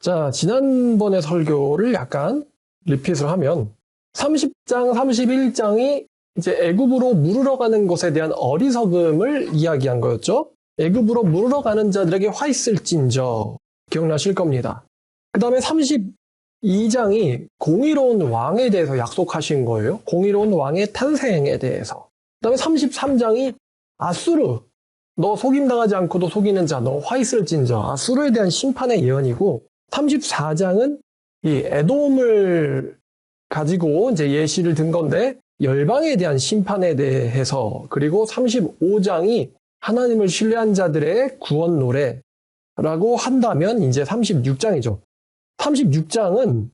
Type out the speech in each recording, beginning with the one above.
자, 지난번의 설교를 약간 리핏을 하면 30장, 31장이 이제 애굽으로 물으러 가는 것에 대한 어리석음을 이야기한 거였죠. 애굽으로 물으러 가는 자들에게 화 있을진저 기억나실 겁니다. 그 다음에 32장이 공의로운 왕에 대해서 약속하신 거예요. 공의로운 왕의 탄생에 대해서. 그 다음에 33장이 아수르, 너 속임당하지 않고도 속이는 자, 너 화 있을진저, 아수르에 대한 심판의 예언이고, 34장은 이 에돔을 가지고 이제 예시를 든 건데, 열방에 대한 심판에 대해서, 그리고 35장이 하나님을 신뢰한 자들의 구원 노래라고 한다면 이제 36장이죠. 36장은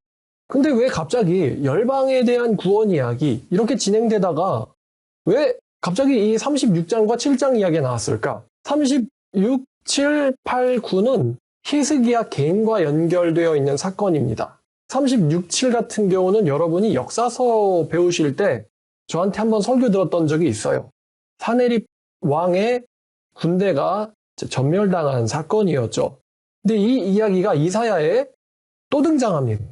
근데 왜 갑자기 열방에 대한 구원 이야기 이렇게 진행되다가 왜 갑자기 이 36장과 7장 이야기가 나왔을까? 36, 7, 8, 9는 히스기야 개인과 연결되어 있는 사건입니다. 36, 7 같은 경우는 여러분이 역사서 배우실 때 저한테 한번 설교 들었던 적이 있어요. 사네립 왕의 군대가 전멸당한 사건이었죠. 근데 이 이야기가 이사야에 또 등장합니다.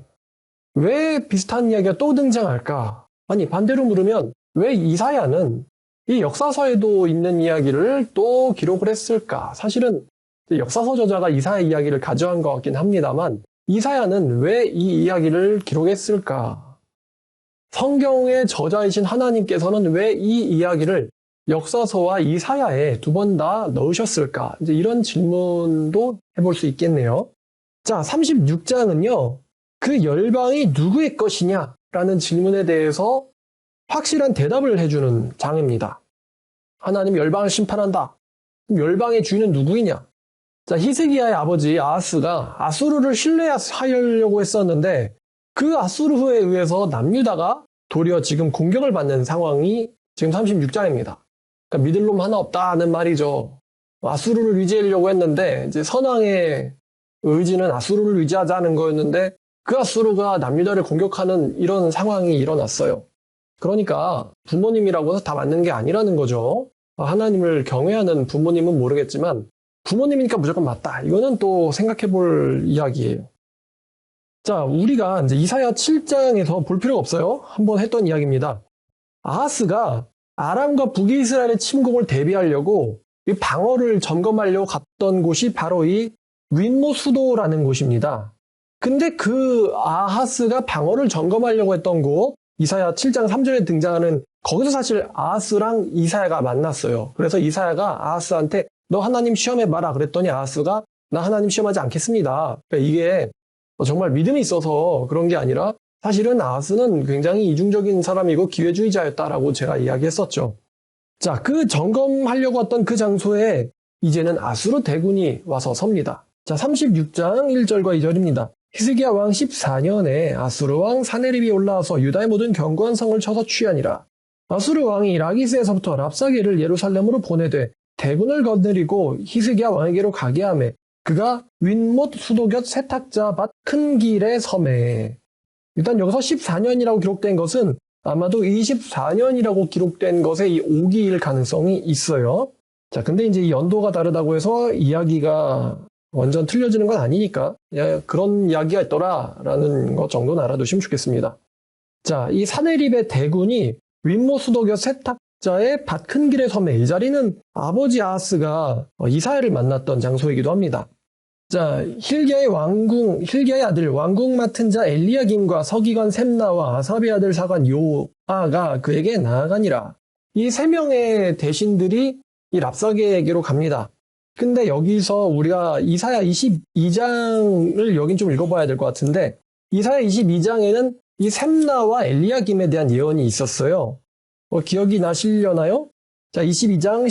왜 비슷한 이야기가 또 등장할까? 아니, 반대로 물으면 왜 이사야는 이 역사서에도 있는 이야기를 또 기록을 했을까? 사실은 역사서 저자가 이사야 이야기를 가져간 것 같긴 합니다만 이사야는 왜 이 이야기를 기록했을까? 성경의 저자이신 하나님께서는 왜 이 이야기를 역사서와 이사야에 두 번 다 넣으셨을까? 이제 이런 질문도 해볼 수 있겠네요. 자, 36장은요. 그 열방이 누구의 것이냐라는 질문에 대해서 확실한 대답을 해주는 장입니다. 하나님 열방을 심판한다. 그럼 열방의 주인은 누구이냐? 자, 히스기야의 아버지 아하스가 아수르를 신뢰하려고 했었는데 그 아수르에 의해서 남유다가 도리어 지금 공격을 받는 상황이 지금 36장입니다. 그러니까 믿을 놈 하나 없다는 말이죠. 아수르를 위지하려고 했는데 이제 선왕의 의지는 아수르를 위지하자는 거였는데 그 아수르가 남유다를 공격하는 이런 상황이 일어났어요. 그러니까 부모님이라고 해서 다 맞는 게 아니라는 거죠. 하나님을 경외하는 부모님은 모르겠지만 부모님이니까 무조건 맞다. 이거는 또 생각해 볼 이야기예요. 자, 우리가 이제 이사야 7장에서 볼 필요가 없어요. 한번 했던 이야기입니다. 아하스가 아람과 북이스라엘의 침공을 대비하려고 이 방어를 점검하려고 갔던 곳이 바로 이 윈모 수도라는 곳입니다. 근데 그 아하스가 방어를 점검하려고 했던 곳, 이사야 7장 3절에 등장하는 거기서 사실 아하스랑 이사야가 만났어요. 그래서 이사야가 아하스한테 너 하나님 시험해봐라 그랬더니 아하스가 나 하나님 시험하지 않겠습니다. 그러니까 이게 정말 믿음이 있어서 그런 게 아니라 사실은 아하스는 굉장히 이중적인 사람이고 기회주의자였다라고 제가 이야기했었죠. 자, 그 점검하려고 했던 그 장소에 이제는 아수르 대군이 와서 섭니다. 자, 36장 1절과 2절입니다. 히스기야 왕 14년에 아수르 왕 사네립이 올라와서 유다의 모든 견고한 성을 쳐서 취하니라. 아수르 왕이 라기스에서부터 랍사게를 예루살렘으로 보내되 대군을 거느리고 히스기야 왕에게로 가게 하매 그가 윈못 수도 곁 세탁자 밭 큰 길의 섬에. 일단 여기서 14년이라고 기록된 것은 아마도 24년이라고 기록된 것에 이 오기일 가능성이 있어요. 자, 근데 이제 이 연도가 다르다고 해서 이야기가 완전 틀려지는 건 아니니까 그런 이야기가 있더라라는 것 정도는 알아두시면 좋겠습니다. 자, 이 사네립의 대군이 윈모 수도 곁 세탁자의 밭 큰 길의 섬에, 이 자리는 아버지 아하스가 이사야를 만났던 장소이기도 합니다. 자, 힐기야의 아들 왕궁 맡은 자 엘리야김과 서기관 셈나와 아삽의 아들 사관 요아가 그에게 나아가니라. 이 세 명의 대신들이 이 랍사게에게로 갑니다. 근데 여기서 우리가 이사야 22장을 여긴 좀 읽어봐야 될 것 같은데 이사야 22장에는 이 셈나와 엘리야김에 대한 예언이 있었어요. 기억이 나시려나요? 자, 22장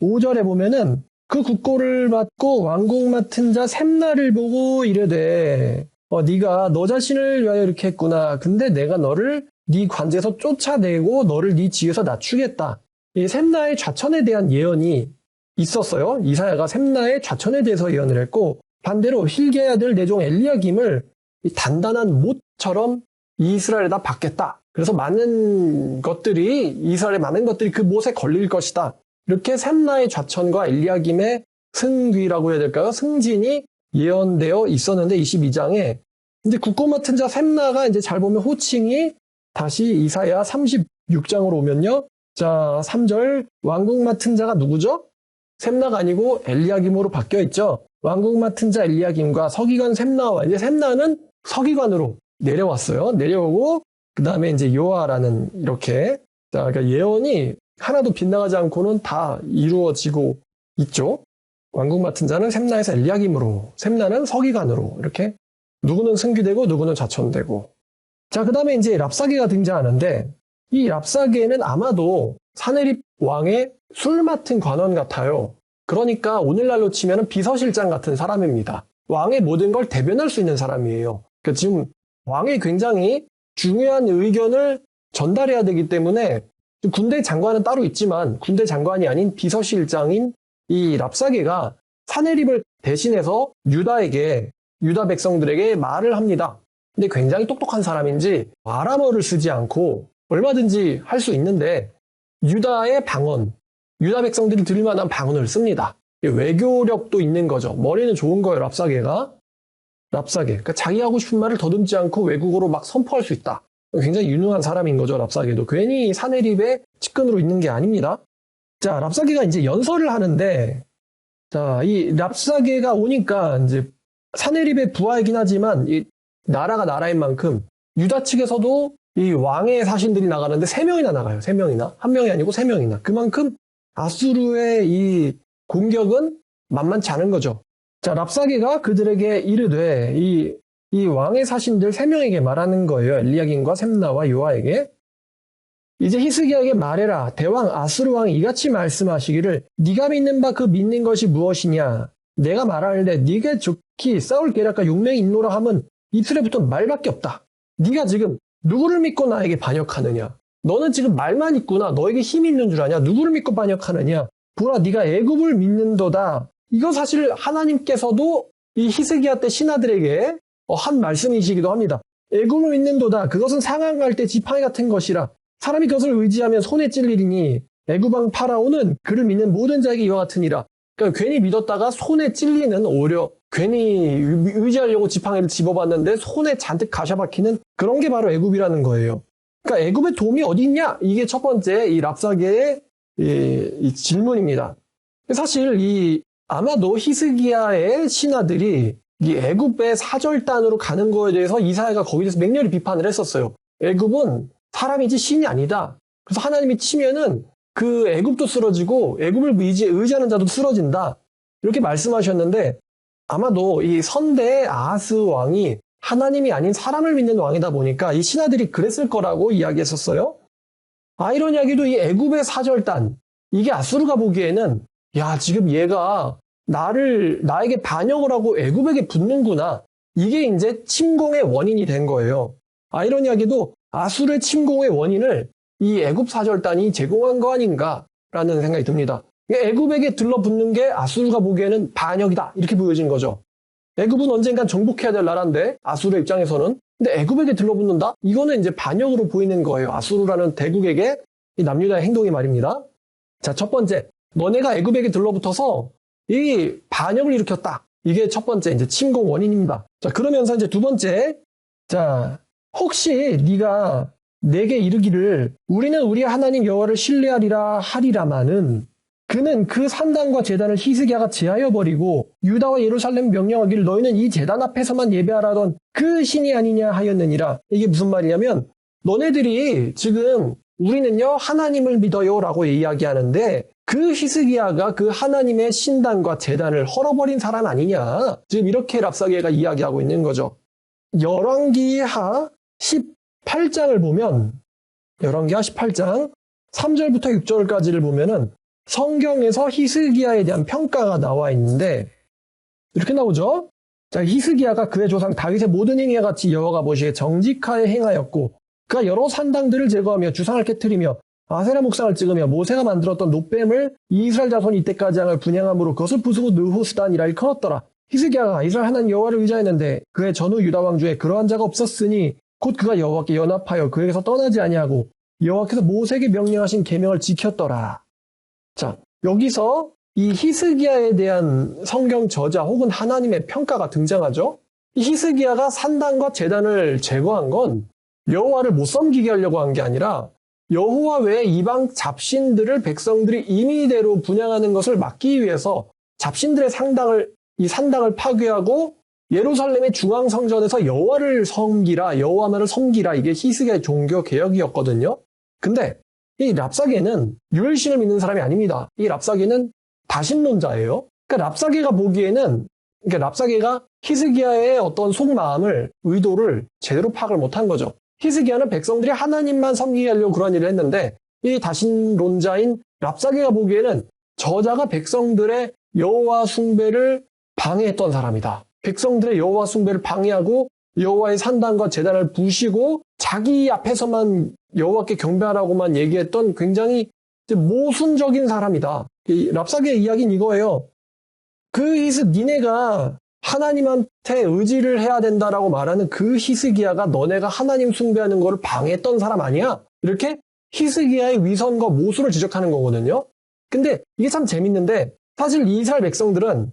15절에 보면은 그 국고를 받고 왕궁 맡은 자 셈나를 보고 이르되 네가 너 자신을 위하여 이렇게 했구나. 근데 내가 너를 네 관제에서 쫓아내고 너를 네 지에서 낮추겠다. 이 셈나의 좌천에 대한 예언이 있었어요. 이사야가 셈나의 좌천에 대해서 예언을 했고 반대로 힐기야의 아들 내종 엘리야김을 단단한 못처럼 이스라엘에다 받겠다. 그래서 이스라엘의 많은 것들이 그 못에 걸릴 것이다. 이렇게 셈나의 좌천과 엘리야김의 승귀라고 해야 될까요? 승진이 예언되어 있었는데 22장에 이제 굳고 맡은 자 셈나가 이제 잘 보면 호칭이 다시 이사야 36장으로 오면요. 자, 3절 왕국 맡은 자가 누구죠? 셈나가 아니고 엘리야김으로 바뀌어 있죠. 왕국 맡은 자 엘리야김과 서기관 셈나와 이제 셈나는 서기관으로 내려왔어요. 내려오고 그 다음에 이제 요아라는 이렇게 자, 그러니까 예언이 하나도 빗나가지 않고는 다 이루어지고 있죠. 왕국 맡은 자는 셈나에서 엘리야김으로, 셈나는 서기관으로 이렇게 누구는 승귀되고 누구는 좌천되고. 자, 그 다음에 이제 랍사게가 등장하는데 이 랍사게는 아마도 사네립 왕의 술 맡은 관원 같아요. 그러니까 오늘날로 치면 비서실장 같은 사람입니다. 왕의 모든 걸 대변할 수 있는 사람이에요. 그러니까 지금 왕이 굉장히 중요한 의견을 전달해야 되기 때문에 군대 장관은 따로 있지만 군대 장관이 아닌 비서실장인 이 랍사게가 사네립을 대신해서 유다 백성들에게 말을 합니다. 근데 굉장히 똑똑한 사람인지 아람어를 쓰지 않고 얼마든지 할 수 있는데 유다의 방언, 유다 백성들이 들을 만한 방언을 씁니다. 외교력도 있는 거죠. 머리는 좋은 거예요, 랍사게가. 그러니까 자기 하고 싶은 말을 더듬지 않고 외국어로 막 선포할 수 있다. 굉장히 유능한 사람인 거죠, 랍사게도. 괜히 사네립의 측근으로 있는 게 아닙니다. 자, 랍사게가 이제 연설을 하는데, 자, 이 랍사게가 오니까 이제 사네립의 부하이긴 하지만 이 나라가 나라인 만큼 유다 측에서도 이 왕의 사신들이 나가는데 3명이나 나가요. 3명이나. 한 명이 아니고 3명이나. 그만큼 아수르의 이 공격은 만만치 않은 거죠. 자, 랍사게가 그들에게 이르되 이 왕의 사신들 3명에게 말하는 거예요. 엘리야김과 셈나와 요아에게. 이제 히스기야에게 말해라. 대왕 아수르 왕이 이같이 말씀하시기를 네가 믿는 바 그 믿는 것이 무엇이냐. 내가 말하는데 네가 좋기 싸울 계략과 용맹이 있노라 하면 입술에 붙은 말밖에 없다. 네가 지금 누구를 믿고 나에게 반역하느냐. 너는 지금 말만 있구나. 너에게 힘이 있는 줄 아냐. 누구를 믿고 반역하느냐. 보라 네가 애굽을 믿는도다. 이거 사실 하나님께서도 이 히스기야 때 신하들에게 한 말씀이시기도 합니다. 애굽을 믿는도다. 그것은 상황할 때 지팡이 같은 것이라. 사람이 그것을 의지하면 손에 찔리리니 애굽 왕 파라오는 그를 믿는 모든 자에게 이와 같으니라. 그러니까 괜히 믿었다가 손에 찔리는 오히려 괜히 의지하려고 지팡이를 집어봤는데 손에 잔뜩 가셔박히는 그런 게 바로 애굽이라는 거예요. 그러니까 애굽의 도움이 어디 있냐? 이게 첫 번째 이 랍사게의 이 질문입니다. 사실 아마도 히스기야의 신하들이 이 애굽의 사절단으로 가는 거에 대해서 이사야가 거기에 대해서 맹렬히 비판을 했었어요. 애굽은 사람이지 신이 아니다. 그래서 하나님이 치면은 그 애굽도 쓰러지고 애굽을 의지하는 자도 쓰러진다. 이렇게 말씀하셨는데 아마도 이 선대 아하스 왕이 하나님이 아닌 사람을 믿는 왕이다 보니까 이 신하들이 그랬을 거라고 이야기했었어요. 아이러니하게도 이 애굽의 사절단, 이게 아수르가 보기에는 야, 지금 얘가 나에게 반역을 하고 애굽에게 붙는구나. 이게 이제 침공의 원인이 된 거예요. 아이러니하게도 아수르의 침공의 원인을 이 애굽 사절단이 제공한 거 아닌가라는 생각이 듭니다. 애굽에게 들러붙는 게 아수르가 보기에는 반역이다. 이렇게 보여진 거죠. 애굽은 언젠간 정복해야 될 나라인데 아수르의 입장에서는 근데 애굽에게 들러붙는다? 이거는 이제 반역으로 보이는 거예요. 아수르라는 대국에게 이 남유다의 행동이 말입니다. 자, 첫 번째. 너네가 애굽에게 들러붙어서 이 반역을 일으켰다. 이게 첫 번째 이제 침공 원인입니다. 자, 그러면서 이제 두 번째. 자, 혹시 네가 내게 이르기를 우리는 우리 하나님 여호와를 신뢰하리라 하리라마는 그는 그 산당과 제단을 히스기야가 제하여 버리고 유다와 예루살렘 명령하기를 너희는 이 제단 앞에서만 예배하라던 그 신이 아니냐 하였느니라. 이게 무슨 말이냐면 너네들이 지금 우리는요 하나님을 믿어요 라고 이야기하는데 그 히스기야가 그 하나님의 신당과 제단을 헐어버린 사람 아니냐. 지금 이렇게 랍사게가 이야기하고 있는 거죠. 열왕기하 18장을 보면 열왕기하 18장 3절부터 6절까지를 보면은 성경에서 히스기야에 대한 평가가 나와 있는데 이렇게 나오죠. 자, 히스기야가 그의 조상 다윗의 모든 행위와 같이 여호와가 보시기에 정직하게 행하였고 그가 여러 산당들을 제거하며 주상을 깨뜨리며 아세라 목상을 찍으며 모세가 만들었던 놋뱀을 이스라엘 자손이 이때까지 향을 분양함으로 그것을 부수고 느후스단이라 일컬었더라. 히스기야가 이스라엘 하나님 여호와를 의지하였는데 그의 전후 유다 왕 중에 그러한 자가 없었으니 곧 그가 여호와께 연합하여 그에게서 떠나지 아니하고 여호와께서 모세에게 명령하신 계명을 지켰더라. 자, 여기서 이 히스기야에 대한 성경 저자 혹은 하나님의 평가가 등장하죠. 이 히스기야가 산당과 제단을 제거한 건 여호와를 못 섬기게 하려고 한 게 아니라 여호와 외에 이방 잡신들을 백성들이 임의대로 분양하는 것을 막기 위해서 잡신들의 산당을 파괴하고 예루살렘의 중앙성전에서 여호와를 섬기라, 여호와만을 섬기라, 이게 히스기야의 종교 개혁이었거든요. 근데 이 랍사게는 유일신을 믿는 사람이 아닙니다. 이 랍사게는 다신론자예요. 그러니까 랍사게가 보기에는, 랍사게가 히스기야의 어떤 속마음을, 의도를 제대로 파악을 못한 거죠. 히스기야는 백성들이 하나님만 섬기게 하려고 그런 일을 했는데, 이 다신론자인 랍사게가 보기에는 저자가 백성들의 여호와 숭배를 방해했던 사람이다. 백성들의 여호와 숭배를 방해하고 여호와의 산당과 제단을 부시고 자기 앞에서만 여호와께 경배하라고만 얘기했던 굉장히 모순적인 사람이다. 이 랍사게의 이야기는 이거예요. 니네가 하나님한테 의지를 해야 된다라고 말하는 그 히스기야가 너네가 하나님 숭배하는 거를 방해했던 사람 아니야? 이렇게 히스기야의 위선과 모순을 지적하는 거거든요. 근데 이게 참 재밌는데 사실 이스라엘 백성들은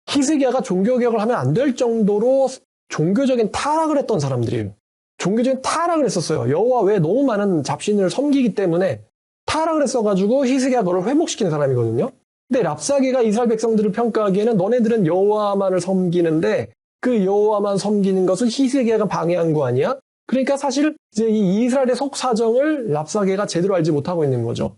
히스기야가 종교개혁을 하면 안 될 정도로 종교적인 타락을 했던 사람들이에요. 종교적인 타락을 했었어요. 여호와 외에 너무 많은 잡신을 섬기기 때문에 타락을 했어가지고 히스기야가 그걸 회복시키는 사람이거든요. 근데 랍사게가 이스라엘 백성들을 평가하기에는 너네들은 여호와만을 섬기는데 그 여호와만 섬기는 것을 히스기야가 방해한 거 아니야? 그러니까 사실 이제 이 이스라엘의 속 사정을 랍사게가 제대로 알지 못하고 있는 거죠.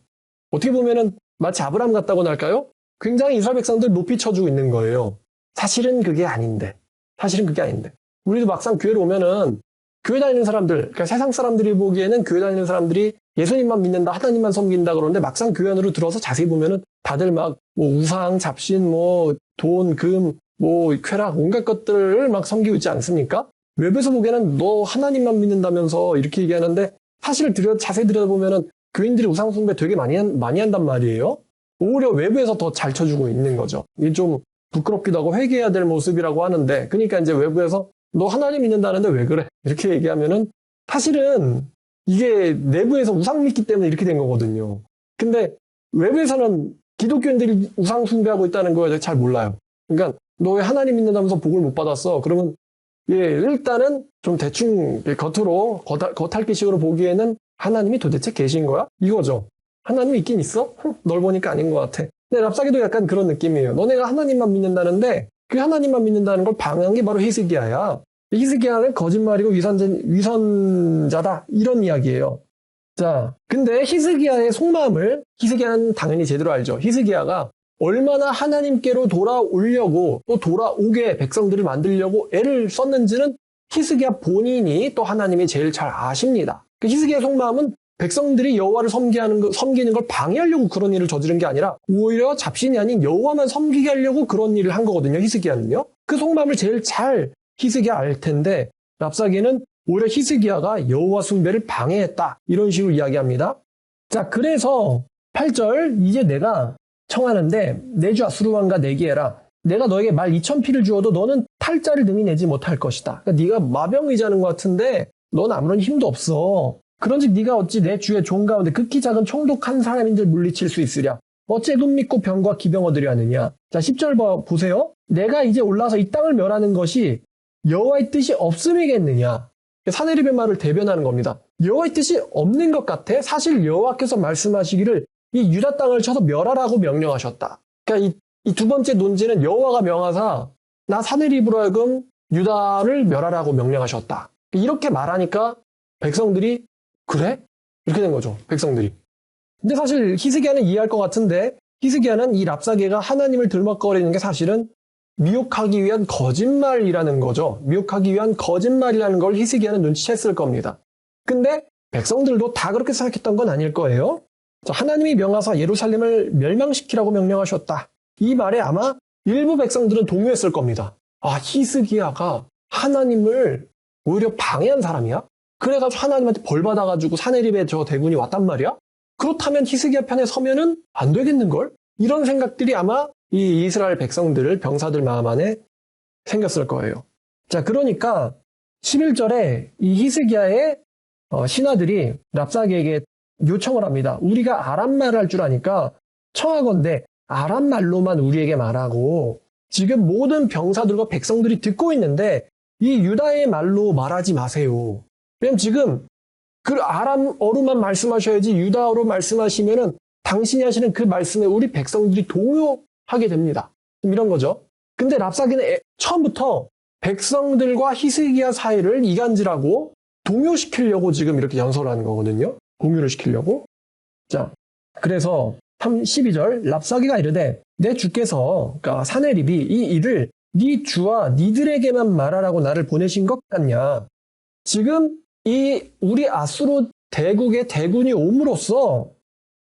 어떻게 보면은 마치 아브라함 같다고나 할까요? 굉장히 이스라엘 백성들 높이 쳐주고 있는 거예요. 사실은 그게 아닌데. 우리도 막상 교회로 오면은 교회 다니는 사람들, 그러니까 세상 사람들이 보기에는 교회 다니는 사람들이 예수님만 믿는다, 하나님만 섬긴다 그러는데 막상 교회 안으로 들어서 자세히 보면은 다들 막 우상, 잡신, 돈, 금, 쾌락, 온갖 것들을 막 섬기고 있지 않습니까? 외부에서 보기에는 너 하나님만 믿는다면서 이렇게 얘기하는데 사실 자세히 들여다보면은 교인들이 우상 숭배 되게 많이 한단 말이에요. 오히려 외부에서 더 잘 쳐주고 있는 거죠. 이게 좀 부끄럽기도 하고 회개해야 될 모습이라고 하는데, 그러니까 이제 외부에서 너 하나님 믿는다는데 왜 그래? 이렇게 얘기하면은 사실은 이게 내부에서 우상 믿기 때문에 이렇게 된 거거든요. 근데 외부에서는 기독교인들이 우상 숭배하고 있다는 걸 잘 몰라요. 그러니까 너 왜 하나님 믿는다면서 복을 못 받았어? 그러면 일단은 좀 대충 겉으로 겉핥기식으로 보기에는 하나님이 도대체 계신 거야? 이거죠. 하나님이 있긴 있어? 널 보니까 아닌 것 같아. 근데 랍사게도 약간 그런 느낌이에요. 너네가 하나님만 믿는다는데 그 하나님만 믿는다는 걸 방해한 게 바로 히스기야야. 히스기야는 거짓말이고 위선자다. 이런 이야기예요. 자, 근데 히스기야의 속마음을 히스기야는 당연히 제대로 알죠. 히스기야가 얼마나 하나님께로 돌아오려고 또 돌아오게 백성들을 만들려고 애를 썼는지는 히스기야 본인이 또 하나님이 제일 잘 아십니다. 그 히스기야의 속마음은 백성들이 여호와를 섬기는 걸 방해하려고 그런 일을 저지른 게 아니라 오히려 잡신이 아닌 여호와만 섬기게 하려고 그런 일을 한 거거든요. 히스기야는요. 그 속마음을 제일 잘 히스기야 알 텐데 랍사게는 오히려 히스기야가 여호와 숭배를 방해했다. 이런 식으로 이야기합니다. 자, 그래서 8절 이제 내가 청하는데 내 주 아수르 왕과 내기해라. 내가 너에게 말 2,000피를 주어도 너는 탈자를 능히 내지 못할 것이다. 그러니까 네가 마병의자는 것 같은데 넌 아무런 힘도 없어. 그런즉 네가 어찌 내 주의 종 가운데 극히 작은 총독한 사람인들 물리칠 수 있으랴. 어째 금 믿고 병과 기병 얻으려 하느냐. 자, 10절 보세요. 내가 이제 올라서 이 땅을 멸하는 것이 여호와의 뜻이 없음이겠느냐. 사네립의 말을 대변하는 겁니다. 여호와의 뜻이 없는 것 같아. 사실 여호와께서 말씀하시기를 이 유다 땅을 쳐서 멸하라고 명령하셨다. 그러니까 이 두 번째 논지는 여호와가 명하사 나 사네립으로 하여금 유다를 멸하라고 명령하셨다. 이렇게 말하니까 백성들이 그래? 이렇게 된 거죠. 백성들이. 근데 사실 히스기야는 이해할 것 같은데 히스기야는 이 랍사게가 하나님을 들먹거리는 게 사실은 미혹하기 위한 거짓말이라는 거죠. 미혹하기 위한 거짓말이라는 걸 히스기야는 눈치챘을 겁니다. 근데 백성들도 다 그렇게 생각했던 건 아닐 거예요. 하나님이 명하사 예루살렘을 멸망시키라고 명령하셨다. 이 말에 아마 일부 백성들은 동요했을 겁니다. 아, 히스기야가 하나님을 오히려 방해한 사람이야? 그래가지고 하나님한테 벌 받아가지고 사네립의 저 대군이 왔단 말이야? 그렇다면 히스기야 편에 서면은 안 되겠는걸? 이런 생각들이 아마 이 이스라엘 백성들, 병사들 마음 안에 생겼을 거예요. 자, 그러니까 11절에 이 히스기야의 신하들이 랍사게에게 요청을 합니다. 우리가 아람말을 할 줄 아니까 청하건대 아람 말로만 우리에게 말하고 지금 모든 병사들과 백성들이 듣고 있는데 이 유다의 말로 말하지 마세요. 왜냐면 지금 그 아람어로만 말씀하셔야지 유다어로 말씀하시면은 당신이 하시는 그 말씀에 우리 백성들이 동요하게 됩니다. 이런 거죠. 근데 랍사게는 처음부터 백성들과 히스기야 사이를 이간질하고 동요시키려고 지금 이렇게 연설하는 거거든요. 공유를 시키려고. 자, 그래서 12절 랍사게가 이르되 내 주께서 그러니까 사네립이 이 일을 네 주와 니들에게만 말하라고 나를 보내신 것 같냐. 지금 이 우리 아수르 대국의 대군이 옴으로써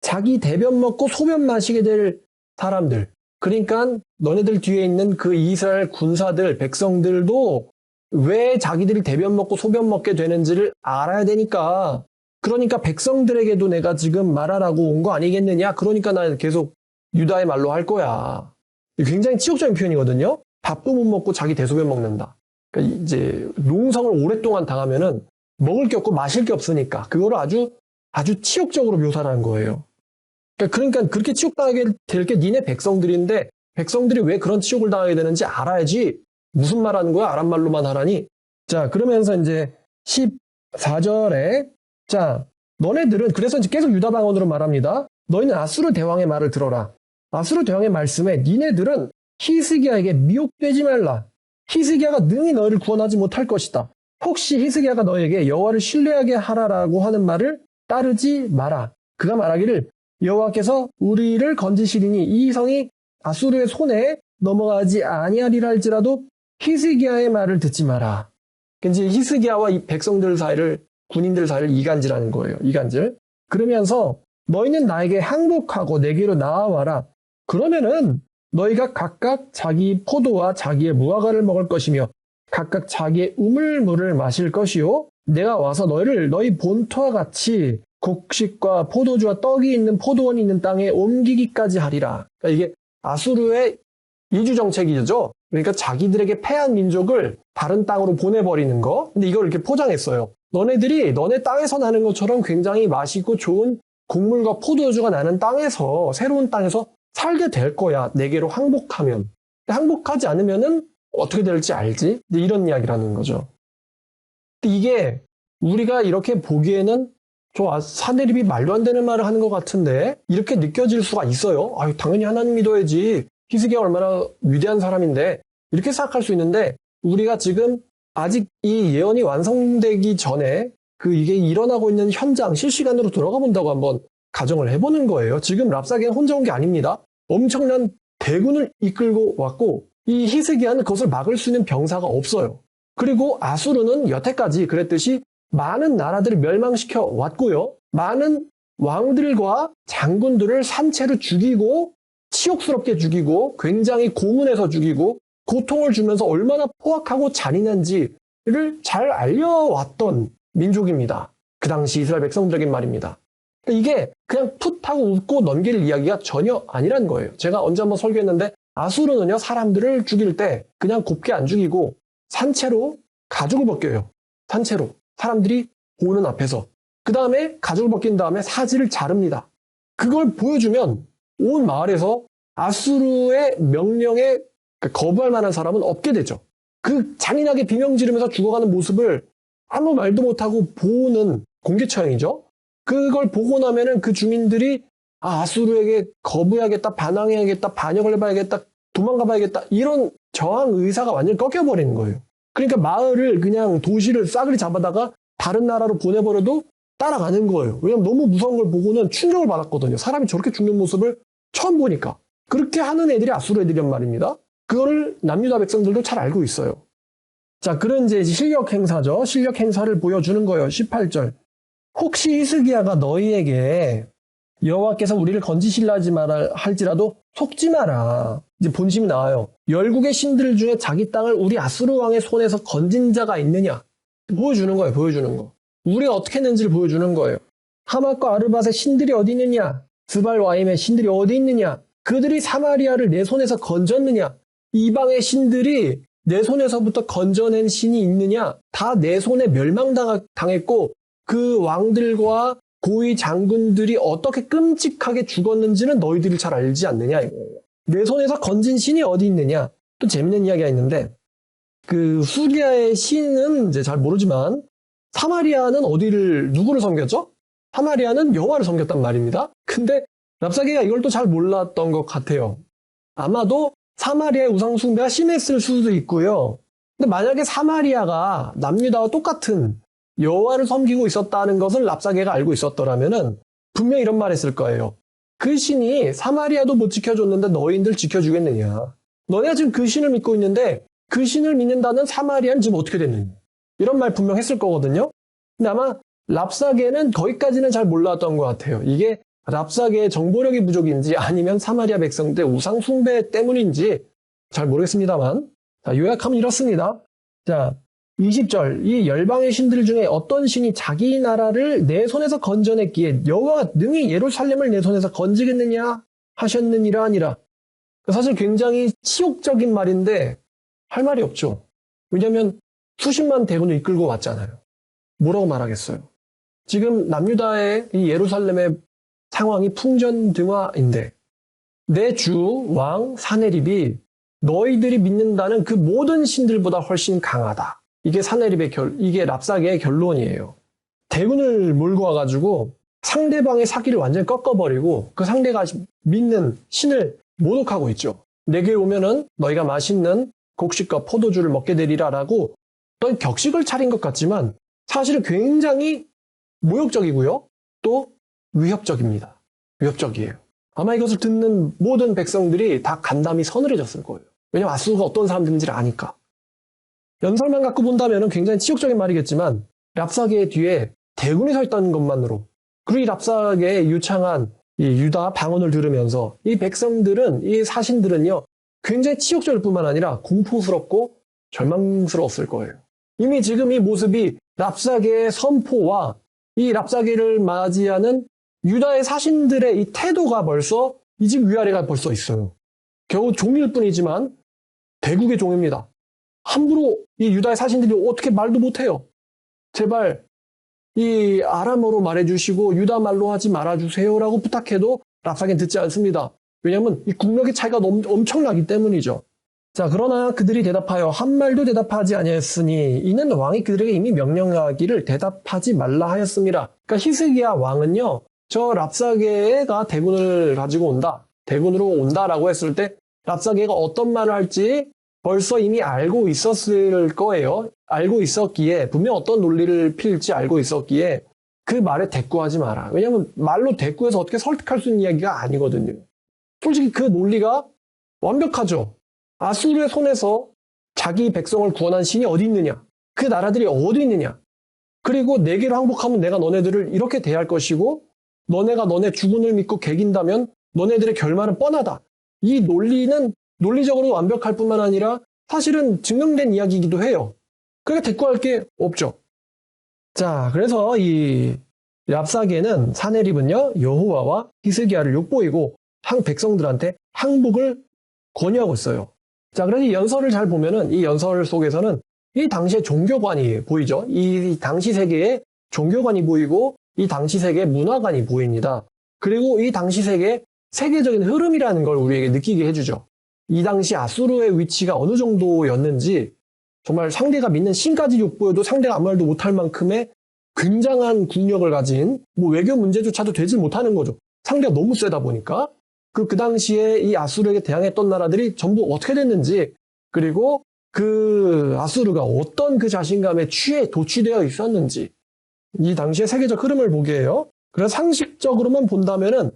자기 대변 먹고 소변 마시게 될 사람들, 그러니까 너네들 뒤에 있는 그 이스라엘 군사들, 백성들도 왜 자기들이 대변 먹고 소변 먹게 되는지를 알아야 되니까, 그러니까 백성들에게도 내가 지금 말하라고 온 거 아니겠느냐. 그러니까 나 계속 유다의 말로 할 거야. 굉장히 치욕적인 표현이거든요. 밥도 못 먹고 자기 대소변 먹는다. 그러니까 이제 농성을 오랫동안 당하면은 먹을 게 없고 마실 게 없으니까 그거를 아주 치욕적으로 묘사를 한 거예요. 그러니까 그렇게 치욕당하게 될 게 니네 백성들인데 백성들이 왜 그런 치욕을 당하게 되는지 알아야지 무슨 말 하는 거야? 아람 말로만 하라니. 자, 그러면서 이제 14절에 자, 너네들은 그래서 이제 계속 유다 방언으로 말합니다. 너희는 아수르 대왕의 말을 들어라. 아수르 대왕의 말씀에 니네들은 히스기야에게 미혹되지 말라. 히스기야가 능히 너희를 구원하지 못할 것이다. 혹시 히스기야가 너에게 여호와를 신뢰하게 하라라고 하는 말을 따르지 마라. 그가 말하기를 여호와께서 우리를 건지시리니 이 성이 아수르의 손에 넘어가지 아니하리라 할지라도 히스기야의 말을 듣지 마라. 이제 히스기야와 이 백성들 사이를 군인들 사이를 이간질하는 거예요. 이간질. 그러면서 너희는 나에게 항복하고 내게로 나아와라. 그러면은 너희가 각각 자기 포도와 자기의 무화과를 먹을 것이며 각각 자기의 우물물을 마실 것이요. 내가 와서 너희를 너희 본토와 같이 곡식과 포도주와 떡이 있는 포도원이 있는 땅에 옮기기까지 하리라. 그러니까 이게 아수르의 이주 정책이죠. 그러니까 자기들에게 패한 민족을 다른 땅으로 보내버리는 거. 근데 이걸 이렇게 포장했어요. 너네들이 너네 땅에서 나는 것처럼 굉장히 맛있고 좋은 곡물과 포도주가 나는 땅에서, 새로운 땅에서 살게 될 거야. 내게로 항복하면. 항복하지 않으면은 어떻게 될지 알지? 이런 이야기라는 거죠. 근데 이게 우리가 이렇게 보기에는 저 사내립이 말도 안 되는 말을 하는 것 같은데 이렇게 느껴질 수가 있어요. 아유, 당연히 하나님 믿어야지. 히스기야 얼마나 위대한 사람인데 이렇게 생각할 수 있는데 우리가 지금 아직 이 예언이 완성되기 전에 이게 일어나고 있는 현장 실시간으로 들어가 본다고 한번 가정을 해보는 거예요. 지금 랍사게는 혼자 온 게 아닙니다. 엄청난 대군을 이끌고 왔고 이 히스기야는 그것을 막을 수 있는 병사가 없어요. 그리고 아수르는 여태까지 그랬듯이 많은 나라들을 멸망시켜 왔고요. 많은 왕들과 장군들을 산채로 죽이고 치욕스럽게 죽이고 굉장히 고문해서 죽이고 고통을 주면서 얼마나 포악하고 잔인한지를 잘 알려왔던 민족입니다. 그 당시 이스라엘 백성들에겐 말입니다. 이게 그냥 풋 하고 웃고 넘길 이야기가 전혀 아니란 거예요. 제가 언제 한번 설교했는데 아수르는요, 사람들을 죽일 때 그냥 곱게 안 죽이고 산채로 가죽을 벗겨요. 산채로. 사람들이 보는 앞에서. 그 다음에 가죽을 벗긴 다음에 사지를 자릅니다. 그걸 보여주면 온 마을에서 아수르의 명령에 거부할 만한 사람은 없게 되죠. 그 잔인하게 비명 지르면서 죽어가는 모습을 아무 말도 못하고 보는 공개처형이죠. 그걸 보고 나면은 그 주민들이 아수르에게 거부해야겠다, 반항해야겠다, 반역을 해봐야겠다, 도망가봐야겠다 이런 저항 의사가 완전히 꺾여버리는 거예요. 그러니까 마을을 그냥 도시를 싸그리 잡아다가 다른 나라로 보내버려도 따라가는 거예요. 왜냐면 너무 무서운 걸 보고는 충격을 받았거든요. 사람이 저렇게 죽는 모습을 처음 보니까. 그렇게 하는 애들이 아수르 애들이란 말입니다. 그거를 남유다 백성들도 잘 알고 있어요. 자, 그런 이제 실력 행사죠. 실력 행사를 보여주는 거예요. 18절. 혹시 히스기야가 너희에게 여호와께서 우리를 건지실라지 마라 할지라도 속지 마라. 이제 본심이 나와요. 열국의 신들 중에 자기 땅을 우리 아수르 왕의 손에서 건진 자가 있느냐? 보여주는 거예요. 보여주는 거. 우리가 어떻게 했는지를 보여주는 거예요. 하맛과 아르밧의 신들이 어디 있느냐? 스발와임의 신들이 어디 있느냐? 그들이 사마리아를 내 손에서 건졌느냐? 이방의 신들이 내 손에서부터 건져낸 신이 있느냐? 다 내 손에 멸망당했고 그 왕들과 고위 장군들이 어떻게 끔찍하게 죽었는지는 너희들이 잘 알지 않느냐 이거예요. 내 손에서 건진 신이 어디 있느냐. 또 재밌는 이야기가 있는데 그 수리아의 신은 이제 잘 모르지만 사마리아는 누구를 섬겼죠? 사마리아는 여호와를 섬겼단 말입니다. 근데 랍사게가 이걸 또 잘 몰랐던 것 같아요. 아마도 사마리아의 우상 숭배가 심했을 수도 있고요. 근데 만약에 사마리아가 남유다와 똑같은 여호와를 섬기고 있었다는 것을 랍사게가 알고 있었더라면은 분명히 이런 말 했을 거예요. 그 신이 사마리아도 못 지켜줬는데 너희들 지켜주겠느냐. 너네가 지금 그 신을 믿고 있는데 그 신을 믿는다는 사마리아는 지금 어떻게 됐느냐. 이런 말 분명 했을 거거든요. 근데 아마 랍사게는 거기까지는 잘 몰랐던 것 같아요. 이게 랍사게의 정보력이 부족인지 아니면 사마리아 백성들 우상 숭배 때문인지 잘 모르겠습니다만 자, 요약하면 이렇습니다. 자, 20절 이 열방의 신들 중에 어떤 신이 자기 나라를 내 손에서 건져냈기에 여호와가 능히 예루살렘을 내 손에서 건지겠느냐 하셨느니라 하니라. 사실 굉장히 치욕적인 말인데 할 말이 없죠. 왜냐하면 수십만 대군을 이끌고 왔잖아요. 뭐라고 말하겠어요. 지금 남유다의 이 예루살렘의 상황이 풍전등화인데 내 주 왕 사네립이 너희들이 믿는다는 그 모든 신들보다 훨씬 강하다. 이게 랍사게의 결론이에요. 대군을 몰고 와가지고 상대방의 사기를 완전히 꺾어버리고 그 상대가 믿는 신을 모독하고 있죠. 내게 오면은 너희가 맛있는 곡식과 포도주를 먹게 되리라라고 어떤 격식을 차린 것 같지만 사실은 굉장히 모욕적이고요. 또 위협적입니다. 위협적이에요. 아마 이것을 듣는 모든 백성들이 다 간담이 서늘해졌을 거예요. 왜냐하면 아수르가 어떤 사람들인지를 아니까. 연설만 갖고 본다면 굉장히 치욕적인 말이겠지만 랍사게의 뒤에 대군이 서 있다는 것만으로 그리고 이 랍사게의 유창한 이 유다 방언을 들으면서 이 백성들은 이 사신들은요 굉장히 치욕적일 뿐만 아니라 공포스럽고 절망스러웠을 거예요. 이미 지금 이 모습이 랍사게의 선포와 이 랍사게를 맞이하는 유다의 사신들의 이 태도가 벌써 이 집 위아래가 벌써 있어요. 겨우 종일 뿐이지만 대국의 종입니다. 함부로 이 유다의 사신들이 어떻게 말도 못해요. 제발 이 아람어로 말해주시고 유다 말로 하지 말아주세요라고 부탁해도 랍사게는 듣지 않습니다. 왜냐하면 이 국력의 차이가 너무 엄청나기 때문이죠. 자, 그러나 그들이 대답하여 한 말도 대답하지 아니하였으니 이는 왕이 그들에게 이미 명령하기를 대답하지 말라 하였습니다. 그러니까 히스기야 왕은요, 저 랍사게가 대군을 가지고 온다, 대군으로 온다라고 했을 때 랍사게가 어떤 말을 할지 벌써 이미 알고 있었을 거예요. 알고 있었기에 분명 어떤 논리를 필지 알고 있었기에 그 말에 대꾸하지 마라. 왜냐하면 말로 대꾸해서 어떻게 설득할 수 있는 이야기가 아니거든요. 솔직히 그 논리가 완벽하죠. 아수르의 손에서 자기 백성을 구원한 신이 어디 있느냐? 그 나라들이 어디 있느냐? 그리고 내게로 항복하면 내가 너네들을 이렇게 대할 것이고 너네가 너네 주군을 믿고 개긴다면 너네들의 결말은 뻔하다. 이 논리는 논리적으로 완벽할 뿐만 아니라 사실은 증명된 이야기이기도 해요. 그러니까 대꾸할 게 없죠. 자, 그래서 이 랍사게는 사네립은요 여호와와 히스기야를 욕보이고 백성들한테 항복을 권유하고 있어요. 자, 그래서 이 연설을 잘 보면은 이 연설 속에서는 이 당시의 종교관이 보이죠. 이 당시 세계의 종교관이 보이고 이 당시 세계의 문화관이 보입니다. 그리고 이 당시 세계의 세계적인 흐름이라는 걸 우리에게 느끼게 해주죠. 이 당시 아수르의 위치가 어느 정도였는지 정말 상대가 믿는 신까지 욕보여도 상대가 아무 말도 못할 만큼의 굉장한 국력을 가진 뭐 외교 문제조차도 되지 못하는 거죠. 상대가 너무 세다 보니까. 그 당시에 이 아수르에게 대항했던 나라들이 전부 어떻게 됐는지 그리고 그 아수르가 어떤 그 자신감에 도취되어 있었는지 이 당시의 세계적 흐름을 보게 해요. 그래서 상식적으로만 본다면은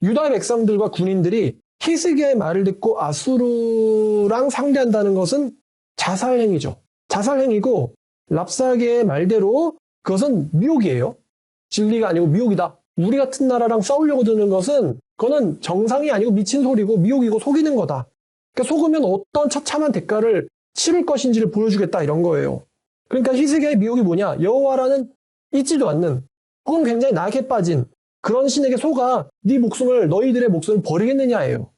유다의 백성들과 군인들이 히스기야의 말을 듣고 아수르랑 상대한다는 것은 자살행위죠. 자살행위고 랍사게의 말대로 그것은 미혹이에요. 진리가 아니고 미혹이다. 우리 같은 나라랑 싸우려고 드는 것은 그거는 정상이 아니고 미친 소리고 미혹이고 속이는 거다. 그러니까 속으면 어떤 처참한 대가를 치를 것인지를 보여주겠다 이런 거예요. 그러니까 히스기야의 미혹이 뭐냐? 여호와라는 있지도 않는 혹은 굉장히 낙에 빠진 그런 신에게 속아 너희들의 목숨을 버리겠느냐예요.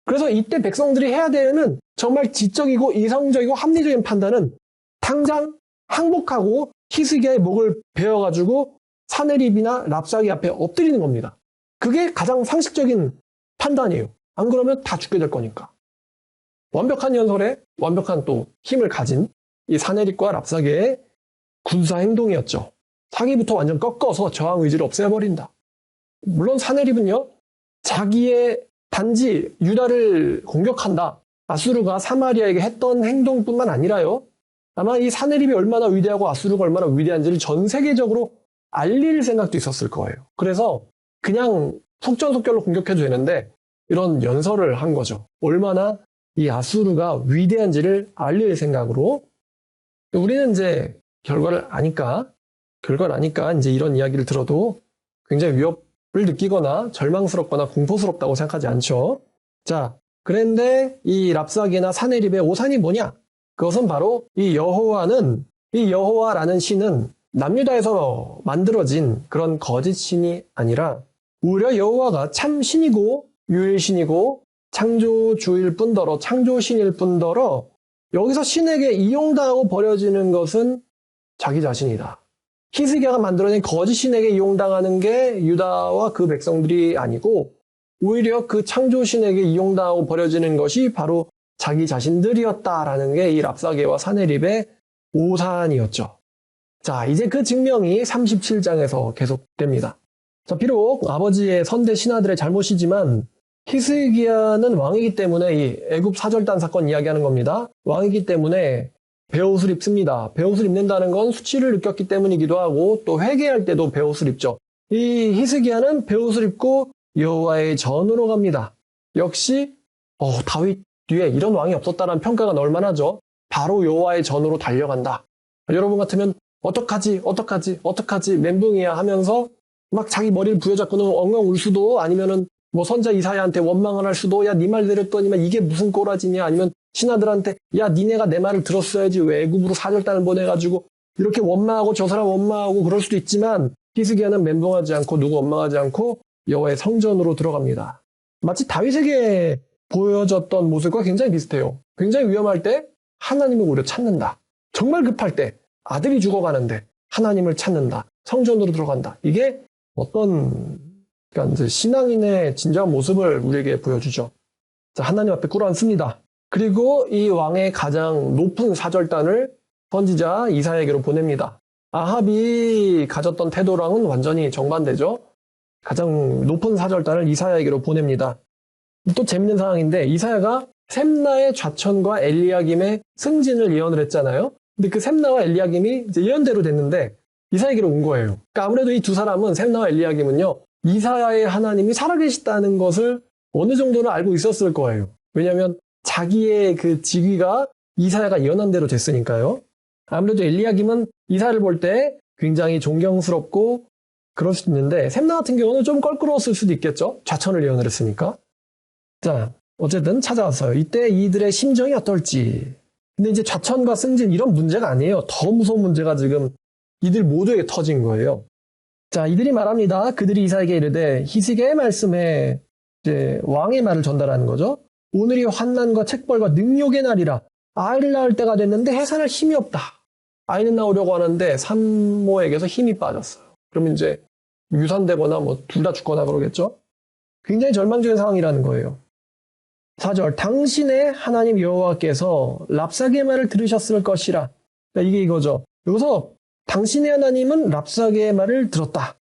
그래서 이때 백성들이 해야 되는 정말 지적이고 이성적이고 합리적인 판단은 당장 항복하고 히스기야의 목을 베어가지고 사내립이나 랍사게 앞에 엎드리는 겁니다. 그게 가장 상식적인 판단이에요. 안 그러면 다 죽게 될 거니까. 완벽한 연설에 완벽한 또 힘을 가진 이 사내립과 랍사게의 군사 행동이었죠. 사기부터 완전 꺾어서 저항 의지를 없애버린다. 물론 사내립은요, 자기의 단지 유다를 공격한다. 아수르가 사마리아에게 했던 행동뿐만 아니라요, 아마 이 사내립이 얼마나 위대하고 아수르가 얼마나 위대한지를 전 세계적으로 알릴 생각도 있었을 거예요. 그래서 그냥 속전속결로 공격해도 되는데 이런 연설을 한 거죠. 얼마나 이 아수르가 위대한지를 알릴 생각으로. 우리는 이제 결과를 아니까 이제 이런 이야기를 들어도 굉장히 위협을 느끼거나 절망스럽거나 공포스럽다고 생각하지 않죠. 자, 그런데 이 랍사게나 사내립의 오산이 뭐냐? 그것은 바로 이 여호와라는 신은 남유다에서 만들어진 그런 거짓 신이 아니라 오히려 여호와가 참 신이고 유일신이고 창조주일 뿐더러 창조신일 뿐더러 여기서 신에게 이용당하고 버려지는 것은 자기 자신이다. 히스기야가 만들어낸 거짓 신에게 이용당하는 게 유다와 그 백성들이 아니고 오히려 그 창조신에게 이용당하고 버려지는 것이 바로 자기 자신들이었다라는 게 이 랍사게와 사내립의 오산이었죠. 자, 이제 그 증명이 37장에서 계속됩니다. 자, 비록 아버지의 선대 신하들의 잘못이지만 히스기야는 왕이기 때문에 이 애굽 사절단 사건 이야기하는 겁니다. 왕이기 때문에 베옷을 입습니다. 베옷을 입는다는 건 수치를 느꼈기 때문이기도 하고 또 회개할 때도 베옷을 입죠. 이 히스기야는 베옷을 입고 여호와의 전으로 갑니다. 역시 다윗 뒤에 이런 왕이 없었다라는 평가가 나올 만하죠. 바로 여호와의 전으로 달려간다. 여러분 같으면 어떡하지 멘붕이야 하면서 막 자기 머리를 부여잡고는 엉엉 울 수도, 아니면은 뭐 선자 이사야한테 원망을 할 수도, 야 네 말 들었더니만 이게 무슨 꼬라지냐, 아니면 신하들한테 야 니네가 내 말을 들었어야지 왜 애굽으로 사절단을 보내가지고 이렇게 원망하고 저 사람 원망하고 그럴 수도 있지만 히스기야는 멘붕하지 않고 누구 원망하지 않고 여호와의 성전으로 들어갑니다. 마치 다윗에게 보여졌던 모습과 굉장히 비슷해요. 굉장히 위험할 때 하나님을 오히려 찾는다. 정말 급할 때 아들이 죽어가는데 하나님을 찾는다. 성전으로 들어간다. 이게 그러니까 이제 신앙인의 진정한 모습을 우리에게 보여주죠. 자, 하나님 앞에 꿇어앉습니다. 그리고 이 왕의 가장 높은 사절단을 선지자 이사야에게로 보냅니다. 아합이 가졌던 태도랑은 완전히 정반대죠. 가장 높은 사절단을 이사야에게로 보냅니다. 또 재밌는 상황인데 이사야가 셈나의 좌천과 엘리야김의 승진을 예언을 했잖아요. 근데 그 셈나와 엘리야김이 이제 예언대로 됐는데 이사야에게로 온 거예요. 그러니까 아무래도 이 두 사람은 셈나와 엘리야김은요, 이사야의 하나님이 살아계시다는 것을 어느 정도는 알고 있었을 거예요. 왜냐하면 자기의 그 직위가 이사야가 예언한 대로 됐으니까요. 아무래도 엘리야김은 이사야를 볼 때 굉장히 존경스럽고 그럴 수 있는데 셈나 같은 경우는 좀 껄끄러웠을 수도 있겠죠. 좌천을 예언을 했으니까. 자, 어쨌든 찾아왔어요. 이때 이들의 심정이 어떨지. 근데 이제 좌천과 승진 이런 문제가 아니에요. 더 무서운 문제가 지금 이들 모두에게 터진 거예요. 자, 이들이 말합니다. 그들이 이사야에게 이르되 히스기야의 말씀에 이제 왕의 말을 전달하는 거죠. 오늘이 환난과 책벌과 능욕의 날이라. 아이를 낳을 때가 됐는데 해산할 힘이 없다. 아이는 낳으려고 하는데 산모에게서 힘이 빠졌어요. 그러면 이제 유산되거나 뭐 둘 다 죽거나 그러겠죠. 굉장히 절망적인 상황이라는 거예요. 4절, 당신의 하나님 여호와께서 랍사게의 말을 들으셨을 것이라. 그러니까 이게 이거죠. 여기서 당신의 하나님은 랍사게의 말을 들었다.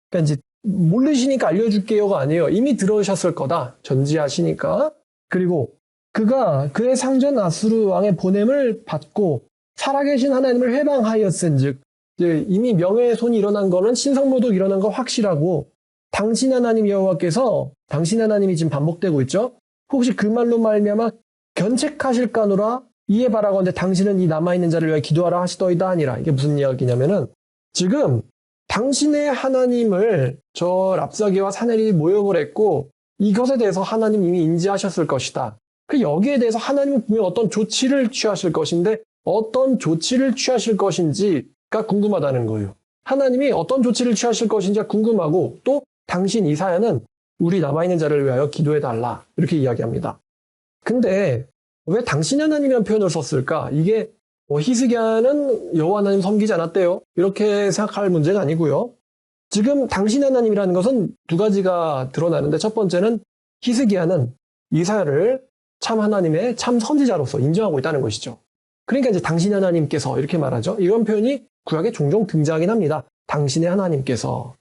그러니까 이제 모르시니까 알려줄게요가 아니에요. 이미 들으셨을 거다. 전지하시니까. 그리고 그가 그의 상전 아수르 왕의 보냄을 받고 살아계신 하나님을 회방하였은즉, 이미 명예훼손이 일어난 거는 신성모독 일어난 거 확실하고, 당신 하나님 여호와께서, 당신 하나님이 지금 반복되고 있죠. 혹시 그 말로 말미암아 견책하실까노라. 이에 바라건대 당신은 이 남아있는 자를 위하여 기도하라 하시더이다 하니라. 이게 무슨 이야기냐면은 지금 당신의 하나님을 저 랍사게와 사내립이 모욕을 했고 이것에 대해서 하나님 이미 인지하셨을 것이다. 그 여기에 대해서 하나님은 분명 어떤 조치를 취하실 것인데 어떤 조치를 취하실 것인지가 궁금하다는 거예요. 하나님이 어떤 조치를 취하실 것인지가 궁금하고 또 당신 이사야는 우리 남아있는 자를 위하여 기도해달라. 이렇게 이야기합니다. 근데 왜 당신 하나님이라는 표현을 썼을까? 이게 히스기야는 여호와 하나님 섬기지 않았대요. 이렇게 생각할 문제가 아니고요. 지금 당신 하나님이라는 것은 두 가지가 드러나는데 첫 번째는 히스기야는 이사야를 참 하나님의 참 선지자로서 인정하고 있다는 것이죠. 그러니까 이제 당신 하나님께서 이렇게 말하죠. 이런 표현이 구약에 종종 등장하긴 합니다. 당신의 하나님께서.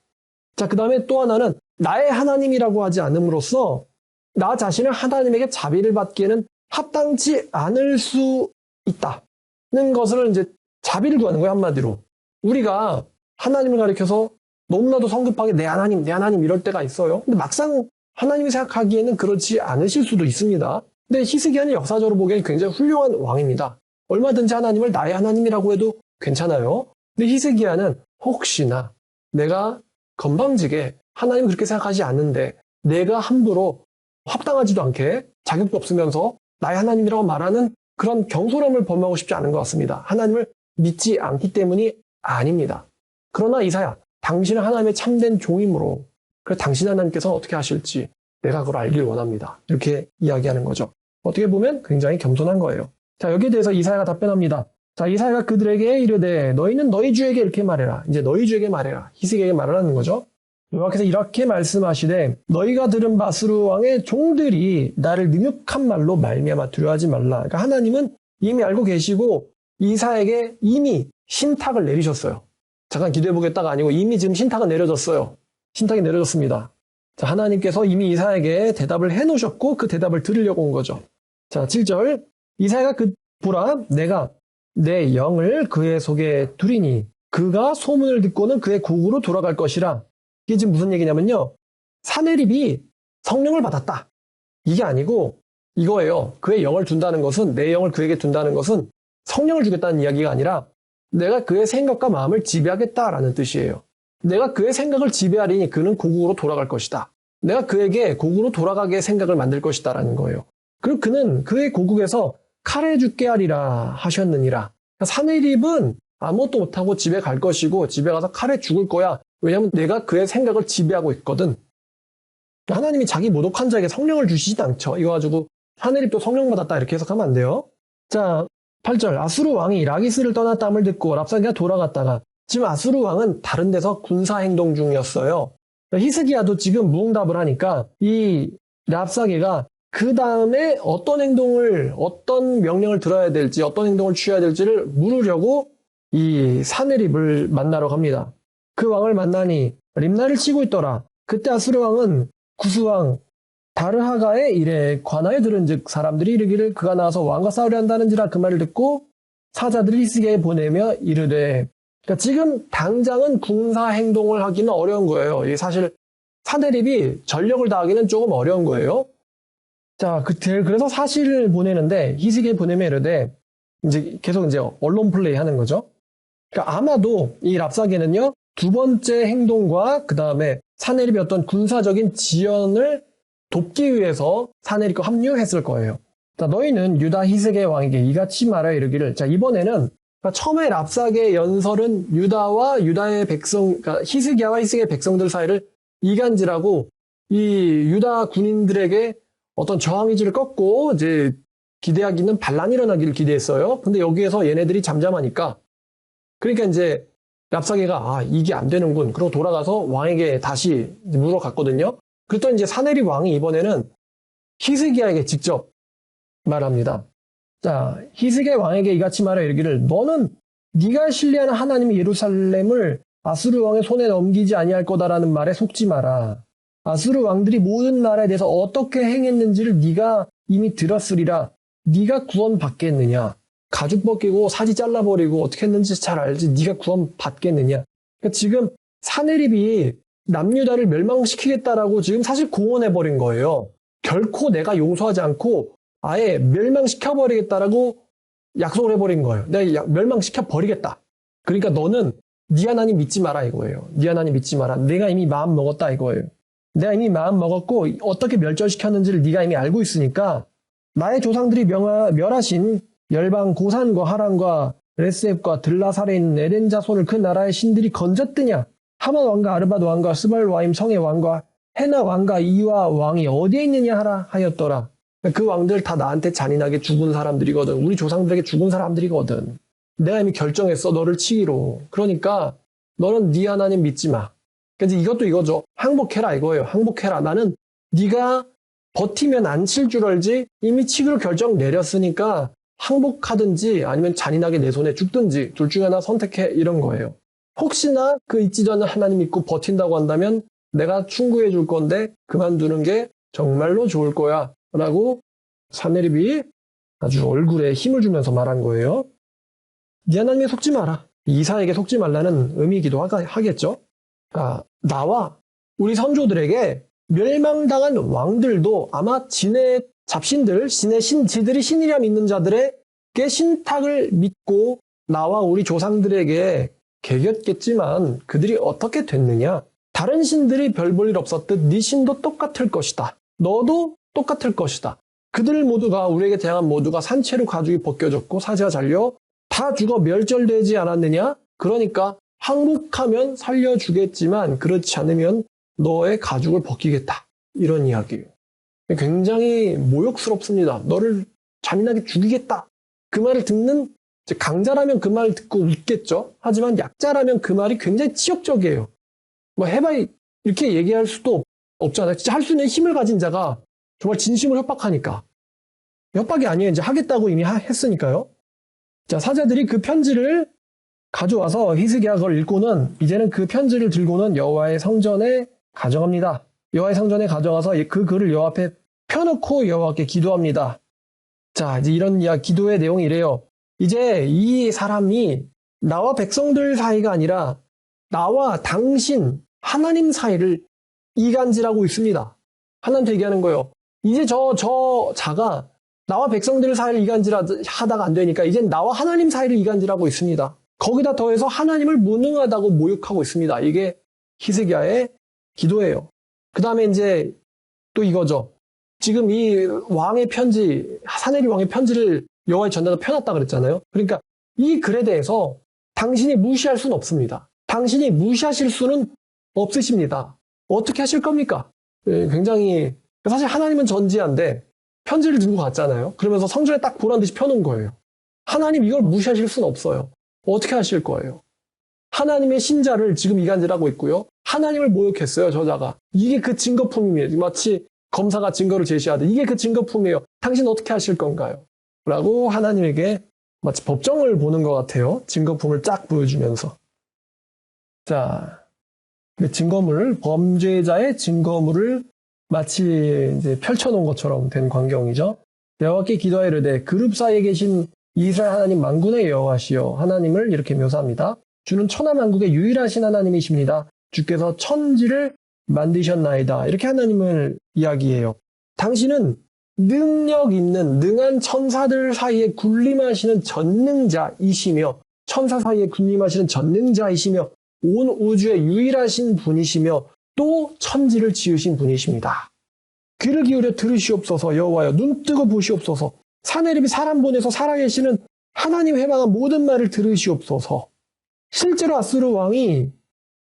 자, 그 다음에 또 하나는 나의 하나님이라고 하지 않음으로써 나 자신을 하나님에게 자비를 받기에는 합당치 않을 수 있다는 것을 이제 자비를 구하는 거예요, 한마디로. 우리가 하나님을 가리켜서 너무나도 성급하게 내 하나님, 내 하나님 이럴 때가 있어요. 근데 막상 하나님이 생각하기에는 그렇지 않으실 수도 있습니다. 근데 히스기야는 역사적으로 보기에는 굉장히 훌륭한 왕입니다. 얼마든지 하나님을 나의 하나님이라고 해도 괜찮아요. 근데 히스기야는 혹시나 내가 건방지게 하나님을 그렇게 생각하지 않는데 내가 함부로 합당하지도 않게 자격도 없으면서 나의 하나님이라고 말하는 그런 경솔함을 범하고 싶지 않은 것 같습니다. 하나님을 믿지 않기 때문이 아닙니다. 그러나 이사야, 당신은 하나님의 참된 종이므로 그래서 당신 하나님께서 어떻게 하실지 내가 그걸 알길 원합니다. 이렇게 이야기하는 거죠. 어떻게 보면 굉장히 겸손한 거예요. 자, 여기에 대해서 이사야가 답변합니다. 자, 이사야가 그들에게 이르되 너희는 너희 주에게 이렇게 말해라. 이제 너희 주에게 말해라. 히스기야에게 말하라는 거죠. 여호와께서 이렇게 말씀하시되 너희가 들은 바스루 왕의 종들이 나를 능욕한 말로 말미암아 두려워하지 말라. 그러니까 하나님은 이미 알고 계시고 이사야에게 이미 신탁을 내리셨어요. 잠깐 기도해보겠다가 아니고 이미 지금 신탁은 내려졌어요. 신탁이 내려졌습니다. 자, 하나님께서 이미 이사야에게 대답을 해놓으셨고 그 대답을 들으려고 온 거죠. 자, 7절 이사야가 보라 내가 내 영을 그의 속에 두리니 그가 소문을 듣고는 그의 국으로 돌아갈 것이라. 이게 지금 무슨 얘기냐면요. 사네립이 성령을 받았다. 이게 아니고 이거예요. 그의 영을 둔다는 것은 내 영을 그에게 둔다는 것은 성령을 주겠다는 이야기가 아니라 내가 그의 생각과 마음을 지배하겠다라는 뜻이에요. 내가 그의 생각을 지배하리니 그는 고국으로 돌아갈 것이다. 내가 그에게 고국으로 돌아가게 생각을 만들 것이다라는 거예요. 그리고 그는 그의 고국에서 칼에 죽게 하리라 하셨느니라. 그러니까 사네립은 아무것도 못하고 집에 갈 것이고 집에 가서 칼에 죽을 거야. 왜냐하면 내가 그의 생각을 지배하고 있거든. 하나님이 자기 모독한 자에게 성령을 주시진 않죠. 이거 가지고 사네립도 성령 받았다 이렇게 해석하면 안 돼요. 자, 8절 아수르 왕이 라기스를 떠났다함을 듣고 랍사기가 돌아갔다가 지금 아수르 왕은 다른 데서 군사 행동 중이었어요. 히스기야도 지금 무응답을 하니까 이 랍사기가 그 다음에 어떤 행동을 어떤 명령을 들어야 될지 어떤 행동을 취해야 될지를 물으려고 이 사네립을 만나러 갑니다. 그 왕을 만나니 림나를 치고 있더라. 그때 아수르 왕은 구스왕 다르하가의 일에 관하여 들은즉 사람들이 이르기를 그가 나와서 왕과 싸우려 한다는지라 그 말을 듣고 사자들을 히스기야에 보내며 이르되 그러니까 지금 당장은 군사 행동을 하기는 어려운 거예요. 이게 사실 사네립이 전력을 다하기는 조금 어려운 거예요. 자, 그래서 사실을 보내는데 히스기야에 보내며 이르되 이제 계속 이제 언론 플레이 하는 거죠. 그러니까 아마도 이 랍사게는요. 두 번째 행동과 그 다음에 사네립의 어떤 군사적인 지연을 돕기 위해서 사네립과 합류했을 거예요. 자, 너희는 유다 히스기야 왕에게 이같이 말하여 이르기를. 자, 이번에는 그러니까 처음에 랍사게의 연설은 유다와 유다의 백성, 그러니까 히스기야와 히스기야의 백성들 사이를 이간질하고 이 유다 군인들에게 어떤 저항 의지를 꺾고 이제 기대하기는 반란이 일어나기를 기대했어요. 근데 여기에서 얘네들이 잠잠하니까 그러니까 이제 랍사게가 이게 안 되는군. 그러고 돌아가서 왕에게 다시 물어갔거든요. 그랬더니 이제 사네립 왕이 이번에는 히스기야에게 직접 말합니다. 자, 히스기야 왕에게 이같이 말하여 이르기를 너는 네가 신뢰하는 하나님이 예루살렘을 아수르 왕의 손에 넘기지 아니할 거다라는 말에 속지 마라. 아수르 왕들이 모든 나라에 대해서 어떻게 행했는지를 네가 이미 들었으리라. 네가 구원받겠느냐. 가죽 벗기고 사지 잘라버리고 어떻게 했는지 잘 알지. 네가 구원 받겠느냐. 그러니까 지금 사네립이 남유다를 멸망시키겠다라고 지금 사실 공언해버린 거예요. 결코 내가 용서하지 않고 아예 멸망시켜버리겠다라고 약속을 해버린 거예요. 내가 멸망시켜버리겠다. 그러니까 너는 네 하나님 믿지 마라 이거예요. 네 하나님 믿지 마라. 내가 이미 마음 먹었다 이거예요. 내가 이미 마음 먹었고 어떻게 멸절시켰는지를 네가 이미 알고 있으니까 나의 조상들이 멸하신 열방 고산과 하란과 레셉과 들라살에 있는 에덴 자손을 그 나라의 신들이 건졌더냐. 하만 왕과 아르바드 왕과 스발 와임 성의 왕과 헤나 왕과 이와 왕이 어디에 있느냐 하라 하였더라. 그 왕들 다 나한테 잔인하게 죽은 사람들이거든. 우리 조상들에게 죽은 사람들이거든. 내가 이미 결정했어. 너를 치기로. 그러니까 너는 네 하나님 믿지 마. 그래서 이것도 이거죠. 항복해라 이거예요. 항복해라. 나는 네가 버티면 안 칠 줄 알지 이미 치기로 결정 내렸으니까 항복하든지 아니면 잔인하게 내 손에 죽든지 둘 중에 하나 선택해 이런 거예요. 혹시나 그 있지도 않는 하나님 믿고 버틴다고 한다면 내가 충고해 줄 건데 그만두는 게 정말로 좋을 거야 라고 사내립이 아주 얼굴에 힘을 주면서 말한 거예요. 네 하나님에 속지 마라. 이사에게 속지 말라는 의미이기도 하겠죠. 그러니까 나와 우리 선조들에게 멸망당한 왕들도 아마 진의 잡신들, 지들이 신이라 믿는 자들에게 신탁을 믿고 나와 우리 조상들에게 개겼겠지만 그들이 어떻게 됐느냐? 다른 신들이 별 볼 일 없었듯 네 신도 똑같을 것이다. 너도 똑같을 것이다. 그들 모두가 우리에게 대항한 모두가 산채로 가죽이 벗겨졌고 사지가 잘려 다 죽어 멸절되지 않았느냐? 그러니까 항복하면 살려주겠지만 그렇지 않으면 너의 가죽을 벗기겠다. 이런 이야기예요. 굉장히 모욕스럽습니다. 너를 잔인하게 죽이겠다. 그 말을 듣는 강자라면 그 말을 듣고 웃겠죠. 하지만 약자라면 그 말이 굉장히 치욕적이에요. 뭐 해봐 이렇게 얘기할 수도 없잖아요. 진짜 할 수 있는 힘을 가진 자가 정말 진심으로 협박하니까. 협박이 아니에요. 이제 하겠다고 이미 했으니까요. 자, 사자들이 그 편지를 가져와서 히스기야가 그걸 읽고는 이제는 그 편지를 들고는 여호와의 성전에 가져갑니다. 여호와의 성전에 가져가서 그 글을 여호와 앞에 펴놓고 여호와께 기도합니다. 자, 이제 이런 기도의 내용이 이래요. 이제 이 사람이 나와 백성들 사이가 아니라 나와 당신 하나님 사이를 이간질하고 있습니다. 하나님한테 얘기하는 거예요. 이제 저 자가 나와 백성들 사이를 이간질하다가 안 되니까 이젠 나와 하나님 사이를 이간질하고 있습니다. 거기다 더해서 하나님을 무능하다고 모욕하고 있습니다. 이게 히스기야의 기도예요. 그 다음에 이제 또 이거죠. 지금 이 왕의 편지, 사내립 왕의 편지를 여호와의 전당에 펴놨다 그랬잖아요. 그러니까 이 글에 대해서 당신이 무시할 수는 없습니다. 당신이 무시하실 수는 없으십니다. 어떻게 하실 겁니까? 굉장히 사실 하나님은 전지한데 편지를 들고 갔잖아요. 그러면서 성전에 딱 보란 듯이 펴놓은 거예요. 하나님 이걸 무시하실 수는 없어요. 어떻게 하실 거예요? 하나님의 신자를 지금 이간질하고 있고요. 하나님을 모욕했어요, 저자가. 이게 그 증거품이에요. 마치 검사가 증거를 제시하듯 이게 그 증거품이에요. 당신 어떻게 하실 건가요? 라고 하나님에게 마치 법정을 보는 것 같아요. 증거품을 쫙 보여주면서. 자, 범죄자의 증거물을 마치 이제 펼쳐놓은 것처럼 된 광경이죠. 여호와께 기도하여 이르되 그룹 사이에 계신 이스라엘 하나님 만군의 여호와시여 하나님을 이렇게 묘사합니다. 주는 천하만국의 유일하신 하나님이십니다. 주께서 천지를 만드셨나이다. 이렇게 하나님을 이야기해요. 당신은 능력 있는 능한 천사들 사이에 군림하시는 전능자이시며 천사 사이에 군림하시는 전능자이시며 온 우주의 유일하신 분이시며 또 천지를 지으신 분이십니다. 귀를 기울여 들으시옵소서. 여호와여 눈 뜨고 보시옵소서. 사내립이 사람 보내서 살아계시는 하나님 회방한 모든 말을 들으시옵소서. 실제로 아수르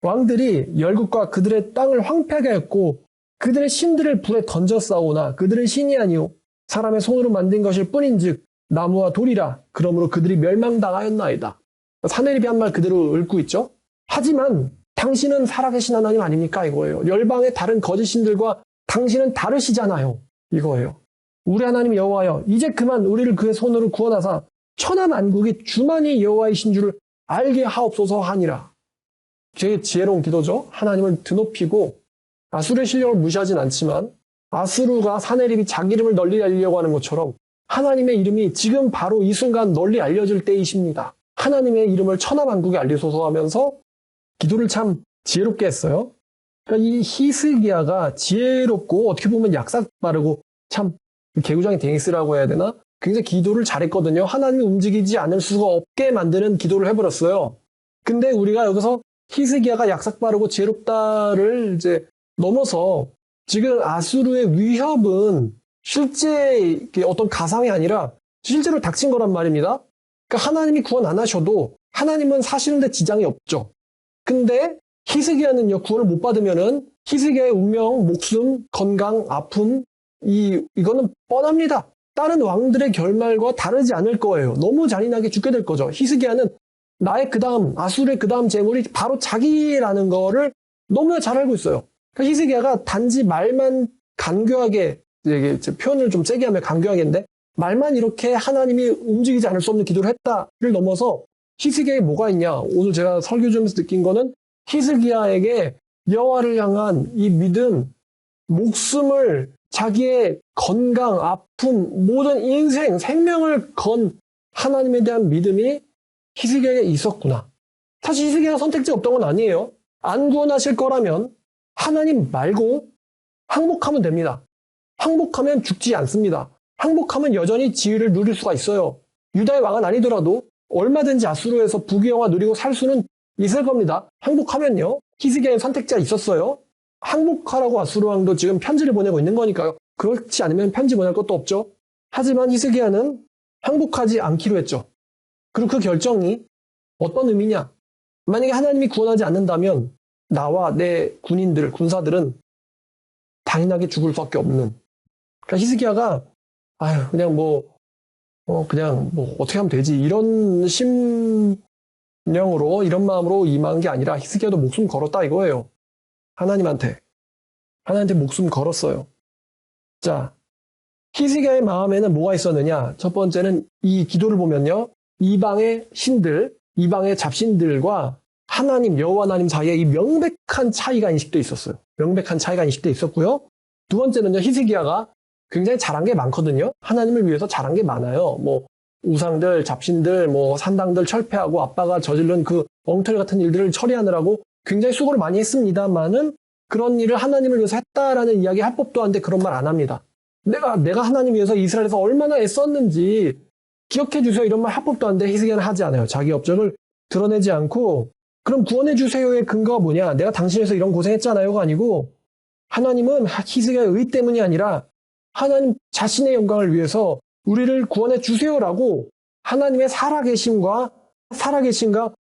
왕들이 열국과 그들의 땅을 황폐하게 했고 그들의 신들을 불에 던졌사오나 그들은 신이 아니오 사람의 손으로 만든 것일 뿐인즉 나무와 돌이라. 그러므로 그들이 멸망당하였나이다. 사내립이 한 말 그대로 읊고 있죠. 하지만 당신은 살아계신 하나님 아닙니까? 이거예요. 열방의 다른 거짓 신들과 당신은 다르시잖아요. 이거예요. 우리 하나님 여호와여 이제 그만 우리를 그의 손으로 구원하사 천하만국이 주만이 여호와이신 줄을 알게 하옵소서 하니라. 되게 지혜로운 기도죠. 하나님을 드높이고 아수르의 실력을 무시하진 않지만 아수르가 사내립이 자기 이름을 널리 알리려고 하는 것처럼 하나님의 이름이 지금 바로 이 순간 널리 알려질 때이십니다. 하나님의 이름을 천하만국에 알리소서 하면서 기도를 참 지혜롭게 했어요. 그러니까 이 히스기야가 지혜롭고 어떻게 보면 약삭 빠르고 참 개구장이 댕이스라고 해야 되나? 굉장히 기도를 잘했거든요. 하나님이 움직이지 않을 수가 없게 만드는 기도를 해버렸어요. 근데 우리가 여기서 히스기야가 약삭 빠르고 지혜롭다를 이제 넘어서 지금 아수르의 위협은 실제 어떤 가상이 아니라 실제로 닥친 거란 말입니다. 그러니까 하나님이 구원 안 하셔도 하나님은 사시는데 지장이 없죠. 근데 히스기야는요, 구원을 못 받으면은 히스기야의 운명, 목숨, 건강, 아픔, 이거는 뻔합니다. 다른 왕들의 결말과 다르지 않을 거예요. 너무 잔인하게 죽게 될 거죠. 히스기야는 나의 아수르의 그 다음 재물이 바로 자기라는 거를 너무나 잘 알고 있어요. 그러니까 히스기야가 단지 말만 간교하게, 이게 표현을 좀 세게 하면 간교하겠는데, 말만 이렇게 하나님이 움직이지 않을 수 없는 기도를 했다를 넘어서 히스기야에 뭐가 있냐? 오늘 제가 설교 중에서 느낀 거는 히스기야에게 여호와를 향한 이 믿음, 목숨을, 자기의 건강, 아픔, 모든 인생, 생명을 건 하나님에 대한 믿음이 히스기야에 있었구나. 사실 히스기야가 선택지가 없던 건 아니에요. 안 구원하실 거라면 하나님 말고 항복하면 됩니다. 항복하면 죽지 않습니다. 항복하면 여전히 지위를 누릴 수가 있어요. 유다의 왕은 아니더라도 얼마든지 아수르에서 부귀영화 누리고 살 수는 있을 겁니다. 항복하면요. 히스기야의 선택지가 있었어요. 항복하라고 아수르 왕도 지금 편지를 보내고 있는 거니까요. 그렇지 않으면 편지 보낼 것도 없죠. 하지만 히스기야는 항복하지 않기로 했죠. 그리고 그 결정이 어떤 의미냐? 만약에 하나님이 구원하지 않는다면 나와 내 군인들, 군사들은 당연하게 죽을 수밖에 없는. 그러니까 히스기야가 그냥 어떻게 하면 되지, 이런 심령으로, 이런 마음으로 임한 게 아니라 히스기야도 목숨 걸었다 이거예요. 하나님한테 목숨 걸었어요. 자, 히스기야의 마음에는 뭐가 있었느냐? 첫 번째는 이 기도를 보면요, 이방의 신들, 이방의 잡신들과 하나님, 여호와 하나님 사이에 이 명백한 차이가 인식돼 있었어요. 명백한 차이가 인식돼 있었고요. 두 번째는요, 히스기야가 굉장히 잘한 게 많거든요. 하나님을 위해서 잘한 게 많아요. 우상들, 잡신들, 산당들 철폐하고 아빠가 저지른 그 엉터리 같은 일들을 처리하느라고 굉장히 수고를 많이 했습니다만은 그런 일을 하나님을 위해서 했다라는 이야기 할 법도 한데 그런 말 안 합니다. 내가 하나님 위해서 이스라엘에서 얼마나 애썼는지 기억해 주세요, 이런 말 할 법도 한데 히스기야는 하지 않아요. 자기 업적을 드러내지 않고, 그럼 구원해 주세요의 근거가 뭐냐? 내가 당신에서 이런 고생했잖아요가 아니고, 하나님은 히스기야의 의 때문이 아니라 하나님 자신의 영광을 위해서 우리를 구원해 주세요라고 하나님의 살아계심과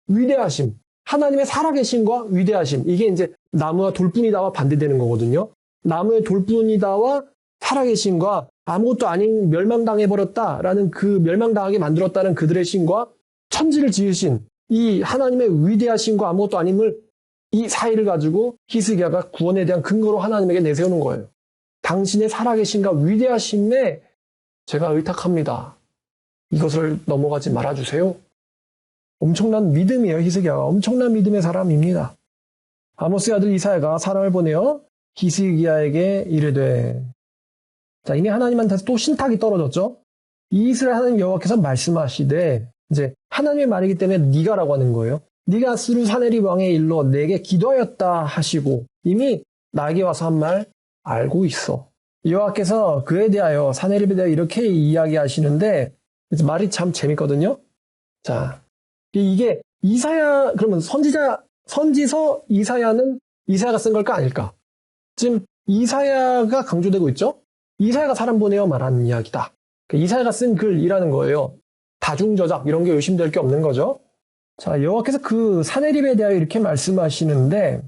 위대하심, 하나님의 살아계심과 위대하심, 이게 이제 나무와 돌뿐이다와 반대되는 거거든요. 나무의 돌뿐이다와 살아계심과 아무것도 아닌 멸망당해버렸다라는, 그 멸망당하게 만들었다는 그들의 신과 천지를 지으신 이 하나님의 위대하심과 아무것도 아님을, 이 사이를 가지고 히스기야가 구원에 대한 근거로 하나님에게 내세우는 거예요. 당신의 살아계심과 위대하심에 제가 의탁합니다. 이것을 넘어가지 말아주세요. 엄청난 믿음이에요. 히스기야가 엄청난 믿음의 사람입니다. 아모스의 아들 이사야가 사람을 보내어 히스기야에게 이르되, 자, 이미 하나님한테서 또 신탁이 떨어졌죠. 이스라엘 하나님 여호와께서 말씀하시되, 이제 하나님의 말이기 때문에 네가라고 하는 거예요. 네가 아수르 사네립 왕의 일로 내게 기도하였다 하시고 이미 나에게 와서 한 말 알고 있어. 여호와께서 그에 대하여, 사네립에 대하여 이렇게 이야기하시는데 말이 참 재밌거든요. 자, 이게 이사야, 그러면 선지서 이사야는 이사야가 쓴 걸까 아닐까? 지금 이사야가 강조되고 있죠. 이사야가 사람 보내어 말하는 이야기다. 이사야가 쓴 글이라는 거예요. 다중저작 이런 게 의심될 게 없는 거죠. 자, 여호와께서 그 사네립에 대하여 이렇게 말씀하시는데,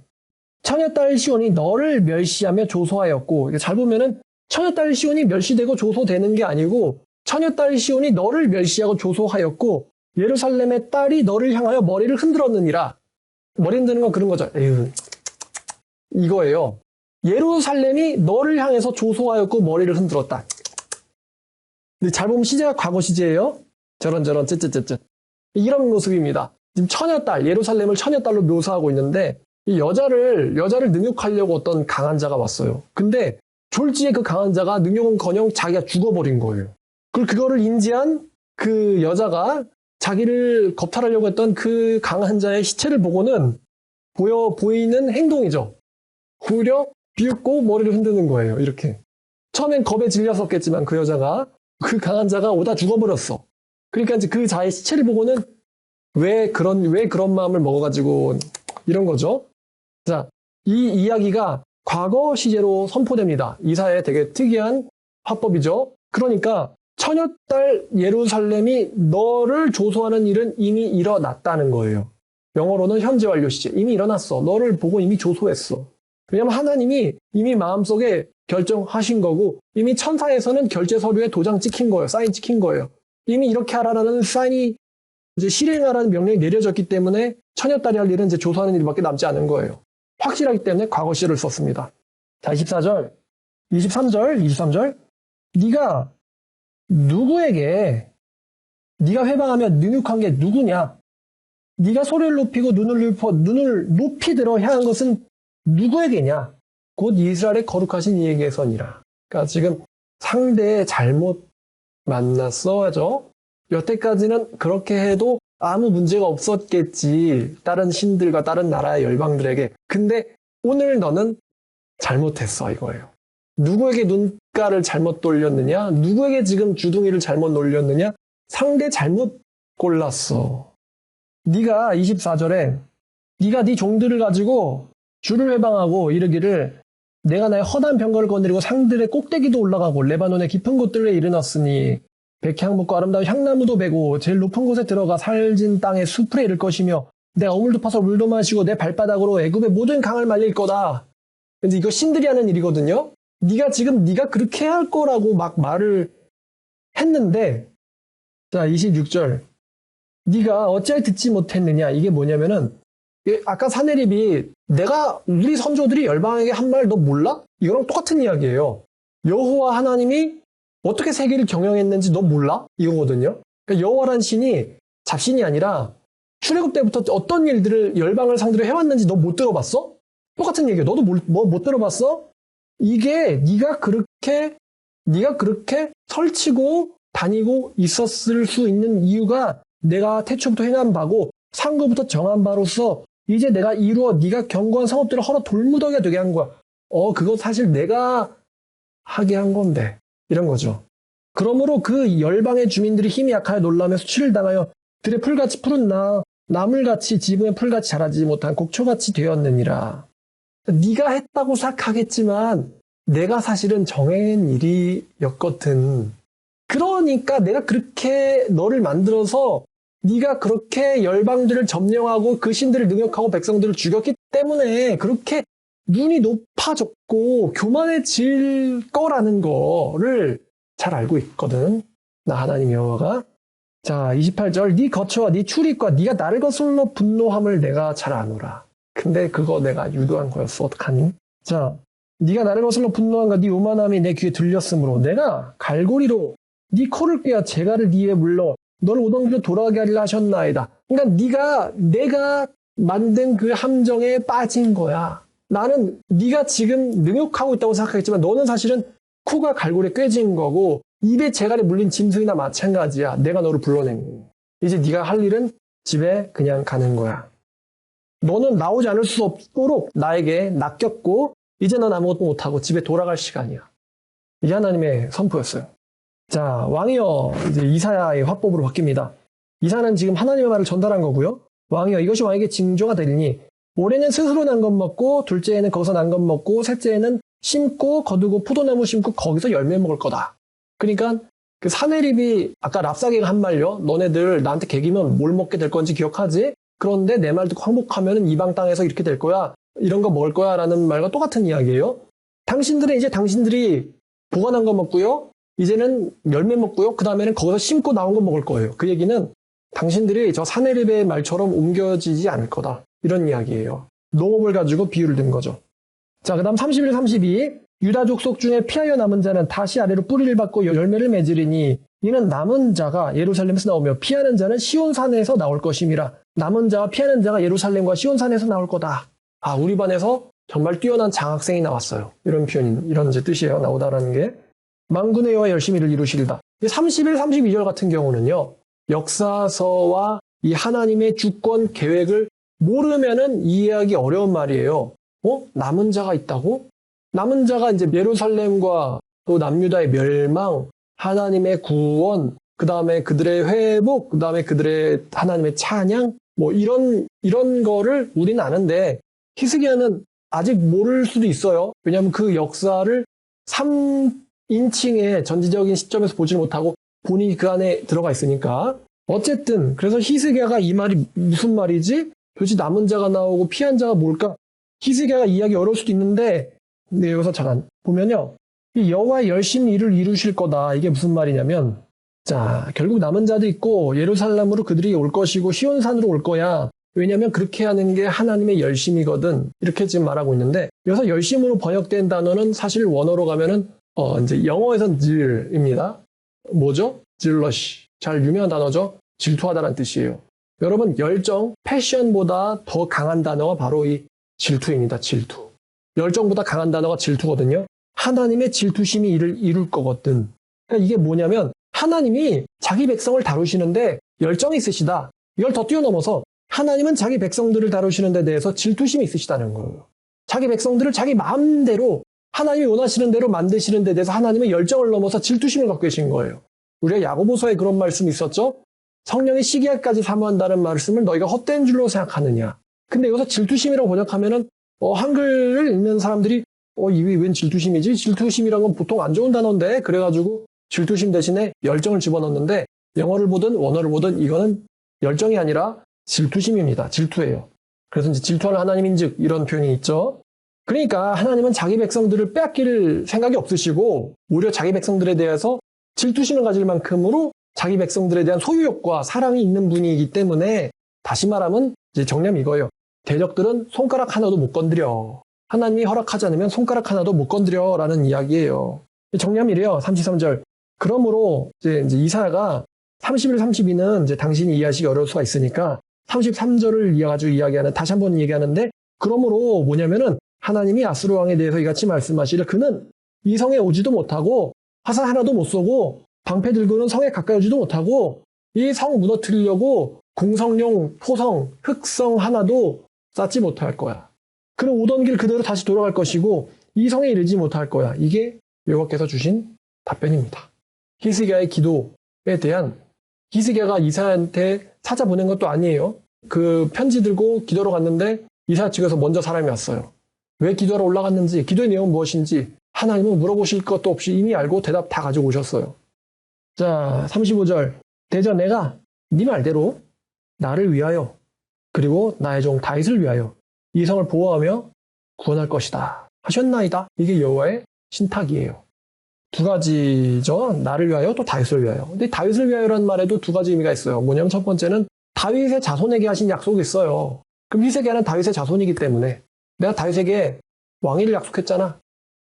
처녀딸 시온이 너를 멸시하며 조소하였고, 잘 보면은 처녀딸 시온이 멸시되고 조소되는 게 아니고, 처녀딸 시온이 너를 멸시하고 조소하였고, 예루살렘의 딸이 너를 향하여 머리를 흔들었느니라. 머리 흔드는 건 그런 거죠. 에휴, 이거예요. 예루살렘이 너를 향해서 조소하였고 머리를 흔들었다. 근데 잘 보면 시제가 과거 시제예요. 저런저런 쯧쯧쯧쯧. 이런 모습입니다. 지금 처녀딸, 예루살렘을 처녀딸로 묘사하고 있는데, 이 여자를 능욕하려고 어떤 강한 자가 왔어요. 근데 졸지에 그 강한 자가 능욕은커녕 자기가 죽어버린 거예요. 그리고 그거를 인지한 그 여자가 자기를 겁탈하려고 했던 그 강한 자의 시체를 보고는 보이는 행동이죠. 오히려 비웃고 머리를 흔드는 거예요. 이렇게. 처음엔 겁에 질렸었겠지만 그 여자가, 그 강한 자가 오다 죽어버렸어. 그러니까 이제 그 자의 시체를 보고는 왜 그런 마음을 먹어가지고 이런 거죠. 자, 이 이야기가 과거 시제로 선포됩니다. 이사야의 되게 특이한 화법이죠. 그러니까 처녀딸 예루살렘이 너를 조소하는 일은 이미 일어났다는 거예요. 영어로는 현재 완료 시제. 이미 일어났어. 너를 보고 이미 조소했어. 왜냐하면 하나님이 이미 마음속에 결정하신 거고, 이미 천사에서는 결제 서류에 도장 찍힌 거예요. 사인 찍힌 거예요. 이미 이렇게 하라는 사인이, 이제 실행하라는 명령이 내려졌기 때문에 처녀딸이 할 일은 이제 조소하는 일밖에 남지 않은 거예요. 확실하기 때문에 과거 시를 썼습니다. 자, 24절, 23절. 네가 누구에게 네가 회방하며 능욕한 게 누구냐? 네가 소리를 높이고 눈을 높이 들어 향한 것은 누구에게냐? 곧 이스라엘의 거룩하신 이에게서니라. 그러니까 지금 상대의 잘못 만났어야죠. 여태까지는 그렇게 해도 아무 문제가 없었겠지. 다른 신들과 다른 나라의 열방들에게. 근데 오늘 너는 잘못했어 이거예요. 누구에게 눈가를 잘못 돌렸느냐? 누구에게 지금 주둥이를 잘못 놀렸느냐? 상대 잘못 골랐어. 네가 24절에 네가 네 종들을 가지고 주를 회방하고 이르기를 내가 나의 허다한 병거를 거느리고 상들의 꼭대기도 올라가고 레바논의 깊은 곳들에 이르렀으니 백향목과 아름다운 향나무도 베고 제일 높은 곳에 들어가 살진 땅의 숲에 이를 것이며 내가 우물도 파서 물도 마시고 내 발바닥으로 애굽의 모든 강을 말릴 거다. 근데 이거 신들이 하는 일이거든요. 네가 그렇게 할 거라고 막 말을 했는데 자 26절 네가 어찌하여 듣지 못했느냐. 이게 뭐냐면은 아까 사내립이 내가 우리 선조들이 열방에게 한 말 너 몰라? 이거랑 똑같은 이야기예요. 여호와 하나님이 어떻게 세계를 경영했는지 너 몰라? 이거거든요. 그러니까 여호와란 신이 잡신이 아니라 출애굽 때부터 어떤 일들을 열방을 상대로 해왔는지 너 못 들어봤어? 똑같은 얘기예요. 너도 못 들어봤어? 이게 네가 그렇게 설치고 다니고 있었을 수 있는 이유가 내가 태초부터 행한 바고 상고부터 정한 바로서 이제 내가 이루어 네가 견고한 성읍들을 헐어 돌무더기가 되게 한 거야. 그거 사실 내가 하게 한 건데. 이런 거죠. 그러므로 그 열방의 주민들이 힘이 약하여 놀라며 수치를 당하여 들의 풀같이 푸른 나물같이 지붕의 풀같이 자라지 못한 곡초같이 되었느니라. 네가 했다고 생각하겠지만 내가 사실은 정해낸 일이었거든. 그러니까 내가 그렇게 너를 만들어서 네가 그렇게 열방들을 점령하고 그 신들을 능욕하고 백성들을 죽였기 때문에 그렇게 눈이 높아졌고 교만해질 거라는 거를 잘 알고 있거든. 나 하나님 여호와가. 자 28절 네 거처와 네 출입과 네가 나를 거슬러 분노함을 내가 잘 아노라. 근데 그거 내가 유도한 거였어. 어떡하니? 자 네가 나를 거슬러 분노함과 네 오만함이 내 귀에 들렸으므로 내가 갈고리로 네 코를 꿰어 재갈을 네 입에 물러 너를 오던 길로 돌아가게 하리라 하셨나이다. 그러니까 내가 만든 그 함정에 빠진 거야. 나는 네가 지금 능욕하고 있다고 생각하겠지만 너는 사실은 코가 갈고리에 꿰진 거고 입에 재갈에 물린 짐승이나 마찬가지야. 내가 너를 불러낸 거. 이제 네가 할 일은 집에 그냥 가는 거야. 너는 나오지 않을 수 없도록 나에게 낚였고 이제 넌 아무것도 못하고 집에 돌아갈 시간이야. 이게 하나님의 선포였어요. 자, 왕이여, 이제 이사야의 화법으로 바뀝니다. 이사는 지금 하나님의 말을 전달한 거고요. 왕이여, 이것이 왕에게 징조가 되리니 올해는 스스로 난 것 먹고 둘째에는 거기서 난 것 먹고 셋째에는 심고 거두고 포도나무 심고 거기서 열매 먹을 거다. 그러니까 그 사내립이 아까 랍사게가 한 말요. 너네들 나한테 개기면 뭘 먹게 될 건지 기억하지? 그런데 내 말 듣고 항복하면 이방 땅에서 이렇게 될 거야. 이런 거 먹을 거야 라는 말과 똑같은 이야기예요. 당신들이 보관한 거 먹고요. 이제는 열매 먹고요. 그 다음에는 거기서 심고 나온 거 먹을 거예요. 그 얘기는 당신들이 저 사내립의 말처럼 옮겨지지 않을 거다. 이런 이야기예요. 농업을 가지고 비유를 든 거죠. 자, 그 다음 31, 32. 유다 족속 중에 피하여 남은 자는 다시 아래로 뿌리를 받고 열매를 맺으리니 이는 남은 자가 예루살렘에서 나오며 피하는 자는 시온산에서 나올 것임이라. 남은 자와 피하는 자가 예루살렘과 시온산에서 나올 거다. 아, 우리 반에서 정말 뛰어난 장학생이 나왔어요. 이런 표현이, 이런 이제 뜻이에요. 나오다라는 게. 만군의 여호와 열심히 일을 이루시리다. 31, 32절 같은 경우는요. 역사서와 이 하나님의 주권 계획을 모르면은 이해하기 어려운 말이에요. 남은 자가 있다고? 남은 자가 이제 예루살렘과 또 남유다의 멸망, 하나님의 구원, 그 다음에 그들의 회복, 그 다음에 그들의 하나님의 찬양, 뭐 이런 거를 우리는 아는데 히스기야는 아직 모를 수도 있어요. 왜냐하면 그 역사를 3인칭의 전지적인 시점에서 보지 못하고 본인이 그 안에 들어가 있으니까. 어쨌든 그래서 히스기야가 이 말이 무슨 말이지? 도대체 남은 자가 나오고 피한 자가 뭘까? 히스기야가 이해하기 어려울 수도 있는데 근데 여기서 잠깐 보면요. 이 여호와 열심히 일을 이루실 거다. 이게 무슨 말이냐면 자, 결국 남은 자도 있고 예루살렘으로 그들이 올 것이고 시온산으로 올 거야. 왜냐하면 그렇게 하는 게 하나님의 열심이거든. 이렇게 지금 말하고 있는데 여기서 열심으로 번역된 단어는 사실 원어로 가면은 이제 영어에선 질입니다. 뭐죠? 질러시. 잘 유명한 단어죠. 질투하다라는 뜻이에요. 여러분 열정, 패션보다 더 강한 단어가 바로 이 질투입니다. 질투. 열정보다 강한 단어가 질투거든요. 하나님의 질투심이 이를 이룰 거거든. 그러니까 이게 뭐냐면 하나님이 자기 백성을 다루시는데 열정이 있으시다. 이걸 더 뛰어넘어서 하나님은 자기 백성들을 다루시는 데 대해서 질투심이 있으시다는 거예요. 자기 백성들을 자기 마음대로 하나님이 원하시는 대로 만드시는 데 대해서 하나님은 열정을 넘어서 질투심을 갖고 계신 거예요. 우리가 야고보서에 그런 말씀이 있었죠. 성령이 시기하까지 사모한다는 말씀을 너희가 헛된 줄로 생각하느냐. 근데 여기서 질투심이라고 번역하면은 한글을 읽는 사람들이 이게 웬 질투심이지? 질투심이란 건 보통 안 좋은 단어인데 그래가지고 질투심 대신에 열정을 집어넣는데 영어를 보든 원어를 보든 이거는 열정이 아니라 질투심입니다. 질투예요. 그래서 이제 질투하는 하나님인즉 이런 표현이 있죠. 그러니까 하나님은 자기 백성들을 빼앗길 생각이 없으시고 오히려 자기 백성들에 대해서 질투심을 가질 만큼으로 자기 백성들에 대한 소유욕과 사랑이 있는 분이기 때문에 다시 말하면 이제 정리하면 이거예요. 대적들은 손가락 하나도 못 건드려. 하나님이 허락하지 않으면 손가락 하나도 못 건드려 라는 이야기예요. 정리하면 이래요. 33절. 그러므로 이제 이사야가 31, 32는 이제 당신이 이해하시기 어려울 수가 있으니까 33절을 이어가지고 이야기하는, 다시 한번 얘기하는데, 그러므로 뭐냐면은 하나님이 아수르 왕에 대해서 이같이 말씀하시려 그는 이 성에 오지도 못하고 화살 하나도 못 쏘고 방패 들고는 성에 가까이 오지도 못하고 이 성 무너뜨리려고 공성용, 토성, 흑성 하나도 쌓지 못할 거야. 그는 오던 길 그대로 다시 돌아갈 것이고 이 성에 이르지 못할 거야. 이게 여호와께서 주신 답변입니다. 히스기야의 기도에 대한, 히스기야가 이사야한테 찾아보낸 것도 아니에요. 그 편지 들고 기도로 갔는데 이사야 측에서 먼저 사람이 왔어요. 왜 기도하러 올라갔는지, 기도의 내용은 무엇인지 하나님은 물어보실 것도 없이 이미 알고 대답 다 가지고 오셨어요. 자, 35절. 대저 내가 네 말대로 나를 위하여 그리고 나의 종 다윗을 위하여 이 성을 보호하며 구원할 것이다 하셨나이다. 이게 여호와의 신탁이에요. 두 가지죠. 나를 위하여 또 다윗을 위하여. 근데 다윗을 위하여라는 말에도 두 가지 의미가 있어요. 뭐냐면 첫 번째는 다윗의 자손에게 하신 약속이 있어요. 그럼 히스기야는 다윗의 자손이기 때문에 내가 다윗에게 왕위를 약속했잖아.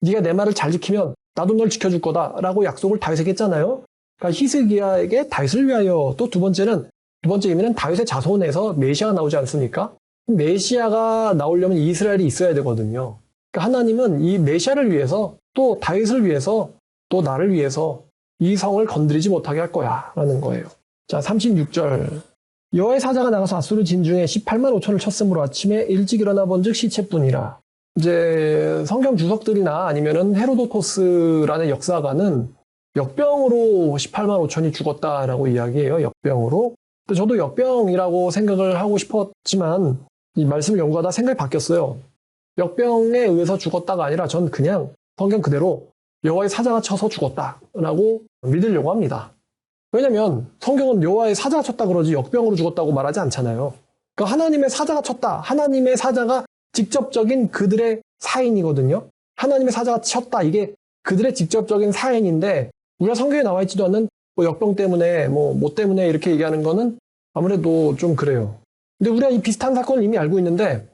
네가 내 말을 잘 지키면 나도 널 지켜줄 거다라고 약속을 다윗에게 했잖아요. 그러니까 히스기야에게 다윗을 위하여. 또 두 번째 의미는 다윗의 자손에서 메시아가 나오지 않습니까? 메시아가 나오려면 이스라엘이 있어야 되거든요. 그러니까 하나님은 이 메시아를 위해서 또 다윗을 위해서 또 나를 위해서 이 성을 건드리지 못하게 할 거야 라는 거예요. 자, 36절. 여호와의 사자가 나가서 아수르 진중에 18만 5천을 쳤으므로 아침에 일찍 일어나 본즉 시체뿐이라. 이제 성경 주석들이나 아니면은 헤로도토스라는 역사가는 역병으로 18만 5천이 죽었다라고 이야기해요. 역병으로. 근데 저도 역병이라고 생각을 하고 싶었지만 이 말씀을 연구하다 생각이 바뀌었어요. 역병에 의해서 죽었다가 아니라 전 그냥 성경 그대로 여호와의 사자가 쳐서 죽었다라고 믿으려고 합니다. 왜냐면 성경은 여호와의 사자가 쳤다 그러지 역병으로 죽었다고 말하지 않잖아요. 그러니까 하나님의 사자가 쳤다. 하나님의 사자가 직접적인 그들의 사인이거든요. 하나님의 사자가 쳤다. 이게 그들의 직접적인 사인인데 우리가 성경에 나와 있지도 않는 역병 때문에 뭐 때문에 이렇게 얘기하는 거는 아무래도 좀 그래요. 근데 우리가 이 비슷한 사건을 이미 알고 있는데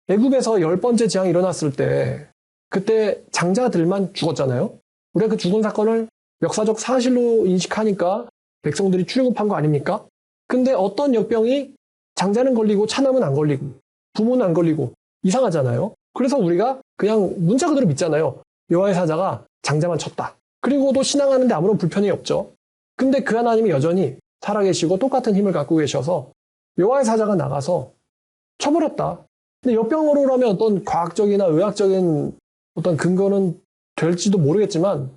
애굽에서 10번째 재앙이 일어났을 때 그때 장자들만 죽었잖아요. 우리가 그 죽은 사건을 역사적 사실로 인식하니까 백성들이 출애굽한 거 아닙니까? 근데 어떤 역병이 장자는 걸리고 차남은 안 걸리고 부모는 안 걸리고 이상하잖아요. 그래서 우리가 그냥 문자 그대로 믿잖아요. 여호와의 사자가 장자만 쳤다. 그리고도 신앙하는데 아무런 불편이 없죠. 근데 그 하나님이 여전히 살아계시고 똑같은 힘을 갖고 계셔서 여호와의 사자가 나가서 쳐버렸다. 근데 역병으로 하면 어떤 과학적이나 의학적인 어떤 근거는 될지도 모르겠지만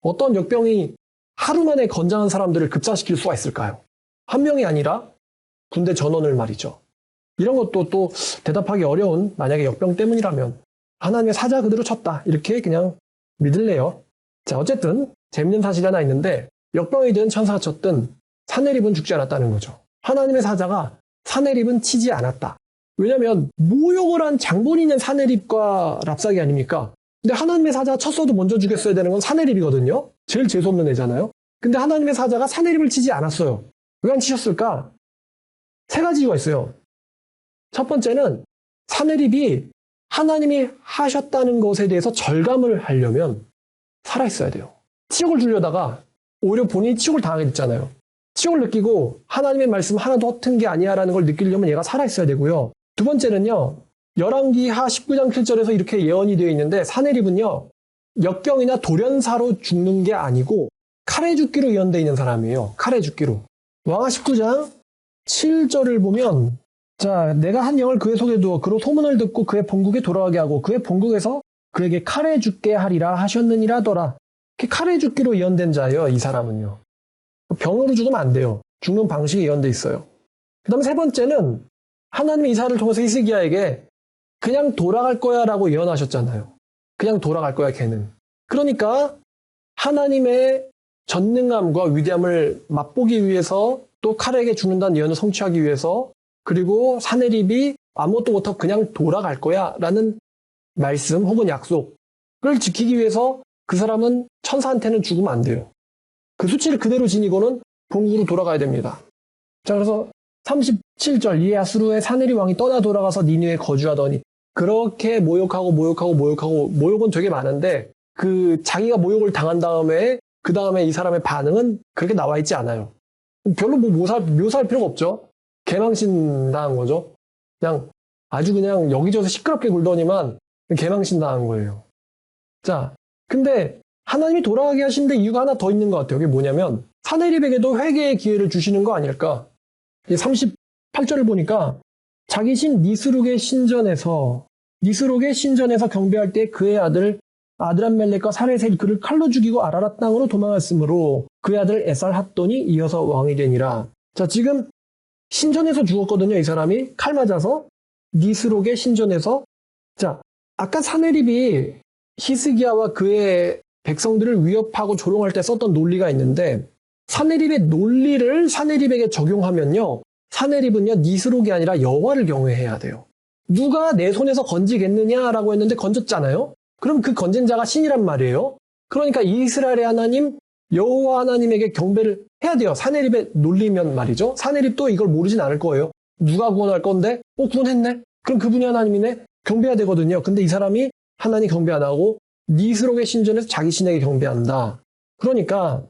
어떤 역병이 하루 만에 건장한 사람들을 급사시킬 수가 있을까요? 한 명이 아니라 군대 전원을 말이죠. 이런 것도 또 대답하기 어려운, 만약에 역병 때문이라면 하나님의 사자 그대로 쳤다. 이렇게 그냥 믿을래요. 자, 어쨌든 재밌는 사실이 하나 있는데 역병이든 천사가 쳤든 사내립은 죽지 않았다는 거죠. 하나님의 사자가 사내립은 치지 않았다. 왜냐하면 모욕을 한 장본인은 사내립과 랍사기 아닙니까? 근데 하나님의 사자가 쳤어도 먼저 죽였어야 되는 건 사내립이거든요. 제일 재수없는 애잖아요. 근데 하나님의 사자가 사내립을 치지 않았어요. 왜 안 치셨을까? 세 가지 이유가 있어요. 첫 번째는 사내립이 하나님이 하셨다는 것에 대해서 절감을 하려면 살아있어야 돼요. 치욕을 주려다가 오히려 본인이 치욕을 당하게 됐잖아요. 치욕을 느끼고 하나님의 말씀 하나도 허튼 게 아니야라는 걸 느끼려면 얘가 살아있어야 되고요. 두 번째는요. 열왕기하 19장 7절에서 이렇게 예언이 되어 있는데 사내립은요. 역경이나 돌연사로 죽는 게 아니고 칼에 죽기로 예언되어 있는 사람이에요. 칼에 죽기로. 왕하 19장 7절을 보면 자, 내가 한 영을 그의 속에 두어 그로 소문을 듣고 그의 본국에 돌아가게 하고 그의 본국에서 그에게 칼에 죽게 하리라 하셨느니라더라. 칼에 죽기로 예언된 자예요. 이 사람은요. 병으로 죽으면 안 돼요. 죽는 방식이 예언돼 있어요. 그 다음에 세 번째는 하나님이 이사야를 통해서 히스기야에게 그냥 돌아갈 거야 라고 예언하셨잖아요. 그냥 돌아갈 거야 걔는. 그러니까 하나님의 전능함과 위대함을 맛보기 위해서 또 칼에게 죽는다는 예언을 성취하기 위해서 그리고 사내립이 아무것도 못하고 그냥 돌아갈 거야 라는 말씀 혹은 약속을 지키기 위해서 그 사람은 천사한테는 죽으면 안 돼요. 그 수치를 그대로 지니고는 본국으로 돌아가야 됩니다. 자, 그래서 37절 이에 아수르의 사내립 왕이 떠나 돌아가서 니느웨에 거주하더니 그렇게 모욕은 되게 많은데 그 자기가 모욕을 당한 다음에 그 다음에 이 사람의 반응은 그렇게 나와 있지 않아요. 별로 뭐 묘사할 필요가 없죠. 개망신 당한 거죠. 그냥 아주 그냥 여기저기서 시끄럽게 굴더니만 개망신 당한 거예요. 자, 근데 하나님이 돌아가게 하신 데 이유가 하나 더 있는 것 같아요. 그게 뭐냐면 사내립에게도 회개의 기회를 주시는 거 아닐까. 38절을 보니까 자기 신 니스룩의 신전에서 경배할 때 그의 아들 아드람멜렉과 사레셀이 그를 칼로 죽이고 아라랏 땅으로 도망했으므로 그의 아들 에살핫돈이 이어서 왕이 되니라. 자, 지금 신전에서 죽었거든요. 이 사람이 칼 맞아서 니스록의 신전에서. 자, 아까 사내립이 히스기야와 그의 백성들을 위협하고 조롱할 때 썼던 논리가 있는데 사내립의 논리를 사내립에게 적용하면요. 사내립은요. 니스록이 아니라 여호와를 경외해야 돼요. 누가 내 손에서 건지겠느냐라고 했는데 건졌잖아요. 그럼 그 건진 자가 신이란 말이에요. 그러니까 이스라엘의 하나님 여호와 하나님에게 경배를 해야 돼요. 사내립의 논리면 말이죠. 사내립도 이걸 모르진 않을 거예요. 누가 구원할 건데? 구원했네? 그럼 그분이 하나님이네? 경배해야 되거든요. 근데 이 사람이 하나님 경배 안 하고 니스록의 신전에서 자기 신에게 경배한다. 그러니까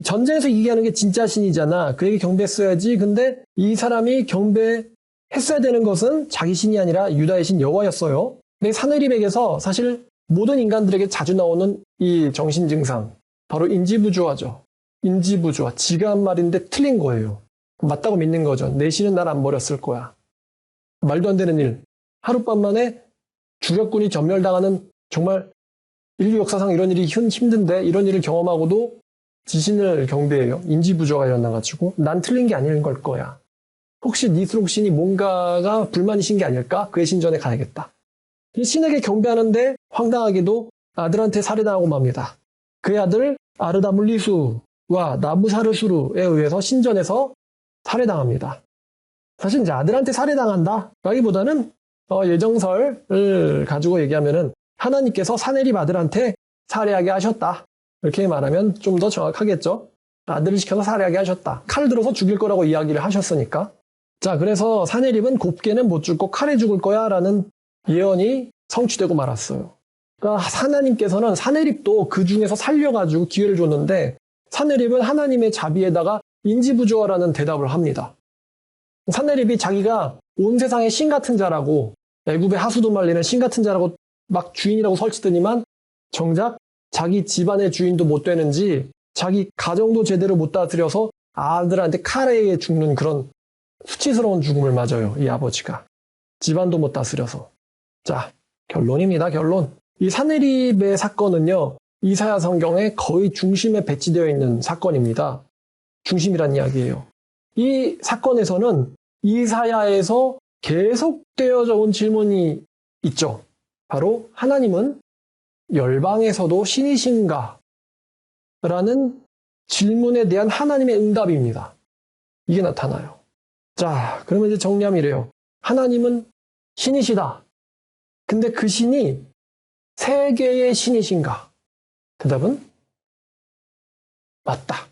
전쟁에서 이기하는 게 진짜 신이잖아. 그에게 경배했어야지. 근데 이 사람이 경배했어야 되는 것은 자기 신이 아니라 유다의 신 여호와였어요. 근데 사내립에게서 사실 모든 인간들에게 자주 나오는 이 정신증상 바로 인지부조화죠. 인지부조화. 지가 한 말인데 틀린 거예요. 맞다고 믿는 거죠. 내 신은 날 안 버렸을 거야. 말도 안 되는 일. 하룻밤 만에 주력군이 전멸당하는 정말 인류 역사상 이런 일이 힘든데 이런 일을 경험하고도 지신을 경배해요. 인지부조화가 일어나가지고 난 틀린 게 아닐 걸 거야. 혹시 니스록 신이 뭔가가 불만이신 게 아닐까? 그의 신전에 가야겠다. 신에게 경배하는데 황당하게도 아들한테 살해당하고 맙니다. 그의 아들 아르다물리수와 나부사르수르에 의해서 신전에서 살해당합니다. 사실 이제 아들한테 살해당한다라기보다는 예정설을 가지고 얘기하면은 하나님께서 사내립 아들한테 살해하게 하셨다. 이렇게 말하면 좀 더 정확하겠죠. 아들을 시켜서 살해하게 하셨다. 칼 들어서 죽일 거라고 이야기를 하셨으니까. 자, 그래서 사내립은 곱게는 못 죽고 칼에 죽을 거야 라는 예언이 성취되고 말았어요. 그러니까 하나님께서는 사내립도 그 중에서 살려가지고 기회를 줬는데 사내립은 하나님의 자비에다가 인지부조화라는 대답을 합니다. 사내립이 자기가 온 세상의 신 같은 자라고 애굽의 하수도 말리는 신 같은 자라고 막 주인이라고 설치더니만 정작 자기 집안의 주인도 못 되는지 자기 가정도 제대로 못 다스려서 아들한테 칼에 의해 죽는 그런 수치스러운 죽음을 맞아요. 이 아버지가. 집안도 못 다스려서. 자, 결론입니다. 결론. 이 사내립의 사건은요. 이사야 성경의 거의 중심에 배치되어 있는 사건입니다. 중심이란 이야기예요. 이 사건에서는 이사야에서 계속되어져 온 질문이 있죠. 바로 하나님은 열방에서도 신이신가? 라는 질문에 대한 하나님의 응답입니다. 이게 나타나요. 자, 그러면 이제 정리하면 이래요. 하나님은 신이시다. 근데 그 신이 세계의 신이신가? 대답은 맞다.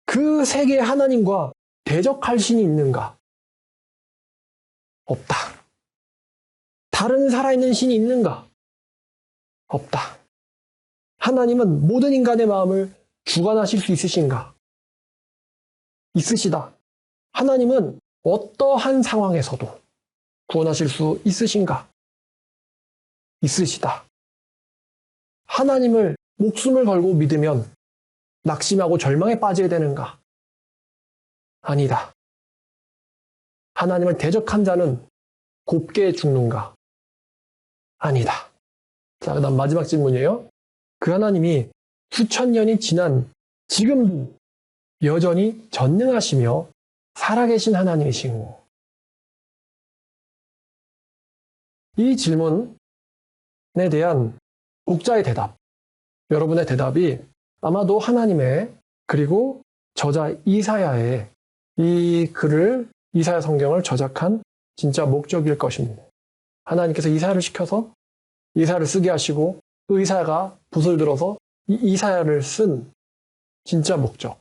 그 세계의 하나님과 대적할 신이 있는가? 없다. 다른 살아있는 신이 있는가? 없다. 하나님은 모든 인간의 마음을 주관하실 수 있으신가? 있으시다. 하나님은 어떠한 상황에서도 구원하실 수 있으신가? 있으시다. 하나님을 목숨을 걸고 믿으면 낙심하고 절망에 빠지게 되는가? 아니다. 하나님을 대적한 자는 곱게 죽는가? 아니다. 자, 그 다음 마지막 질문이에요. 그 하나님이 수천 년이 지난 지금도 여전히 전능하시며 살아계신 하나님이시고, 이 질문에 대한 독자의 대답, 여러분의 대답이 아마도 하나님의, 그리고 저자 이사야의 이 글을, 이사야 성경을 저작한 진짜 목적일 것입니다. 하나님께서 이사야를 시켜서 이사야를 쓰게 하시고, 그 이사야가 붓을 들어서 이사야를 쓴 진짜 목적.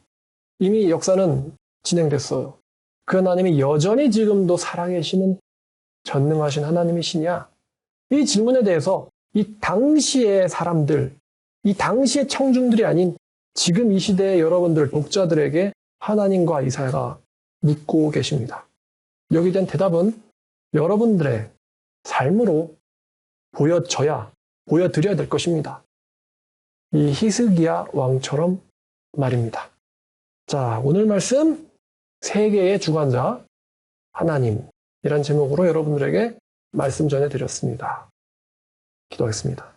이미 역사는 진행됐어요. 그 하나님이 여전히 지금도 살아계시는 전능하신 하나님이시냐? 이 질문에 대해서 이 당시의 사람들, 이 당시의 청중들이 아닌 지금 이 시대의 여러분들, 독자들에게 하나님과 이사야가 묻고 계십니다. 여기에 대한 대답은 여러분들의 삶으로 보여드려야 될 것입니다. 이 히스기야 왕처럼 말입니다. 자, 오늘 말씀 세계의 주관자 하나님이란 제목으로 여러분들에게 말씀 전해드렸습니다. 기도하겠습니다.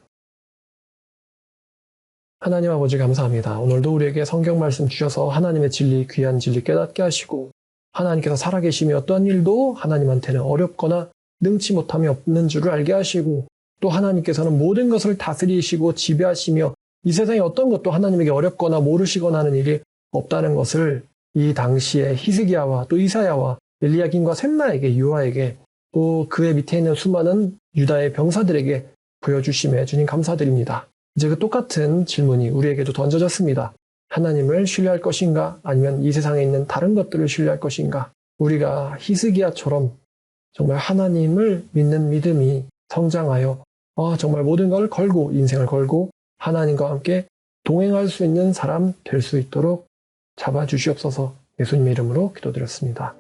하나님 아버지 감사합니다. 오늘도 우리에게 성경 말씀 주셔서 하나님의 진리, 귀한 진리 깨닫게 하시고, 하나님께서 살아계심이 어떠한 일도 하나님한테는 어렵거나 능치 못함이 없는 줄을 알게 하시고, 또 하나님께서는 모든 것을 다스리시고 지배하시며 이 세상에 어떤 것도 하나님에게 어렵거나 모르시거나 하는 일이 없다는 것을 이 당시에 히스기야와 또 이사야와 엘리야김과 셈나에게, 요아에게, 또 그의 밑에 있는 수많은 유다의 병사들에게 보여주심에 주님 감사드립니다. 이제 그 똑같은 질문이 우리에게도 던져졌습니다. 하나님을 신뢰할 것인가? 아니면 이 세상에 있는 다른 것들을 신뢰할 것인가? 우리가 히스기야처럼 정말 하나님을 믿는 믿음이 성장하여 정말 모든 걸 걸고, 인생을 걸고 하나님과 함께 동행할 수 있는 사람 될 수 있도록 잡아주시옵소서. 예수님의 이름으로 기도드렸습니다.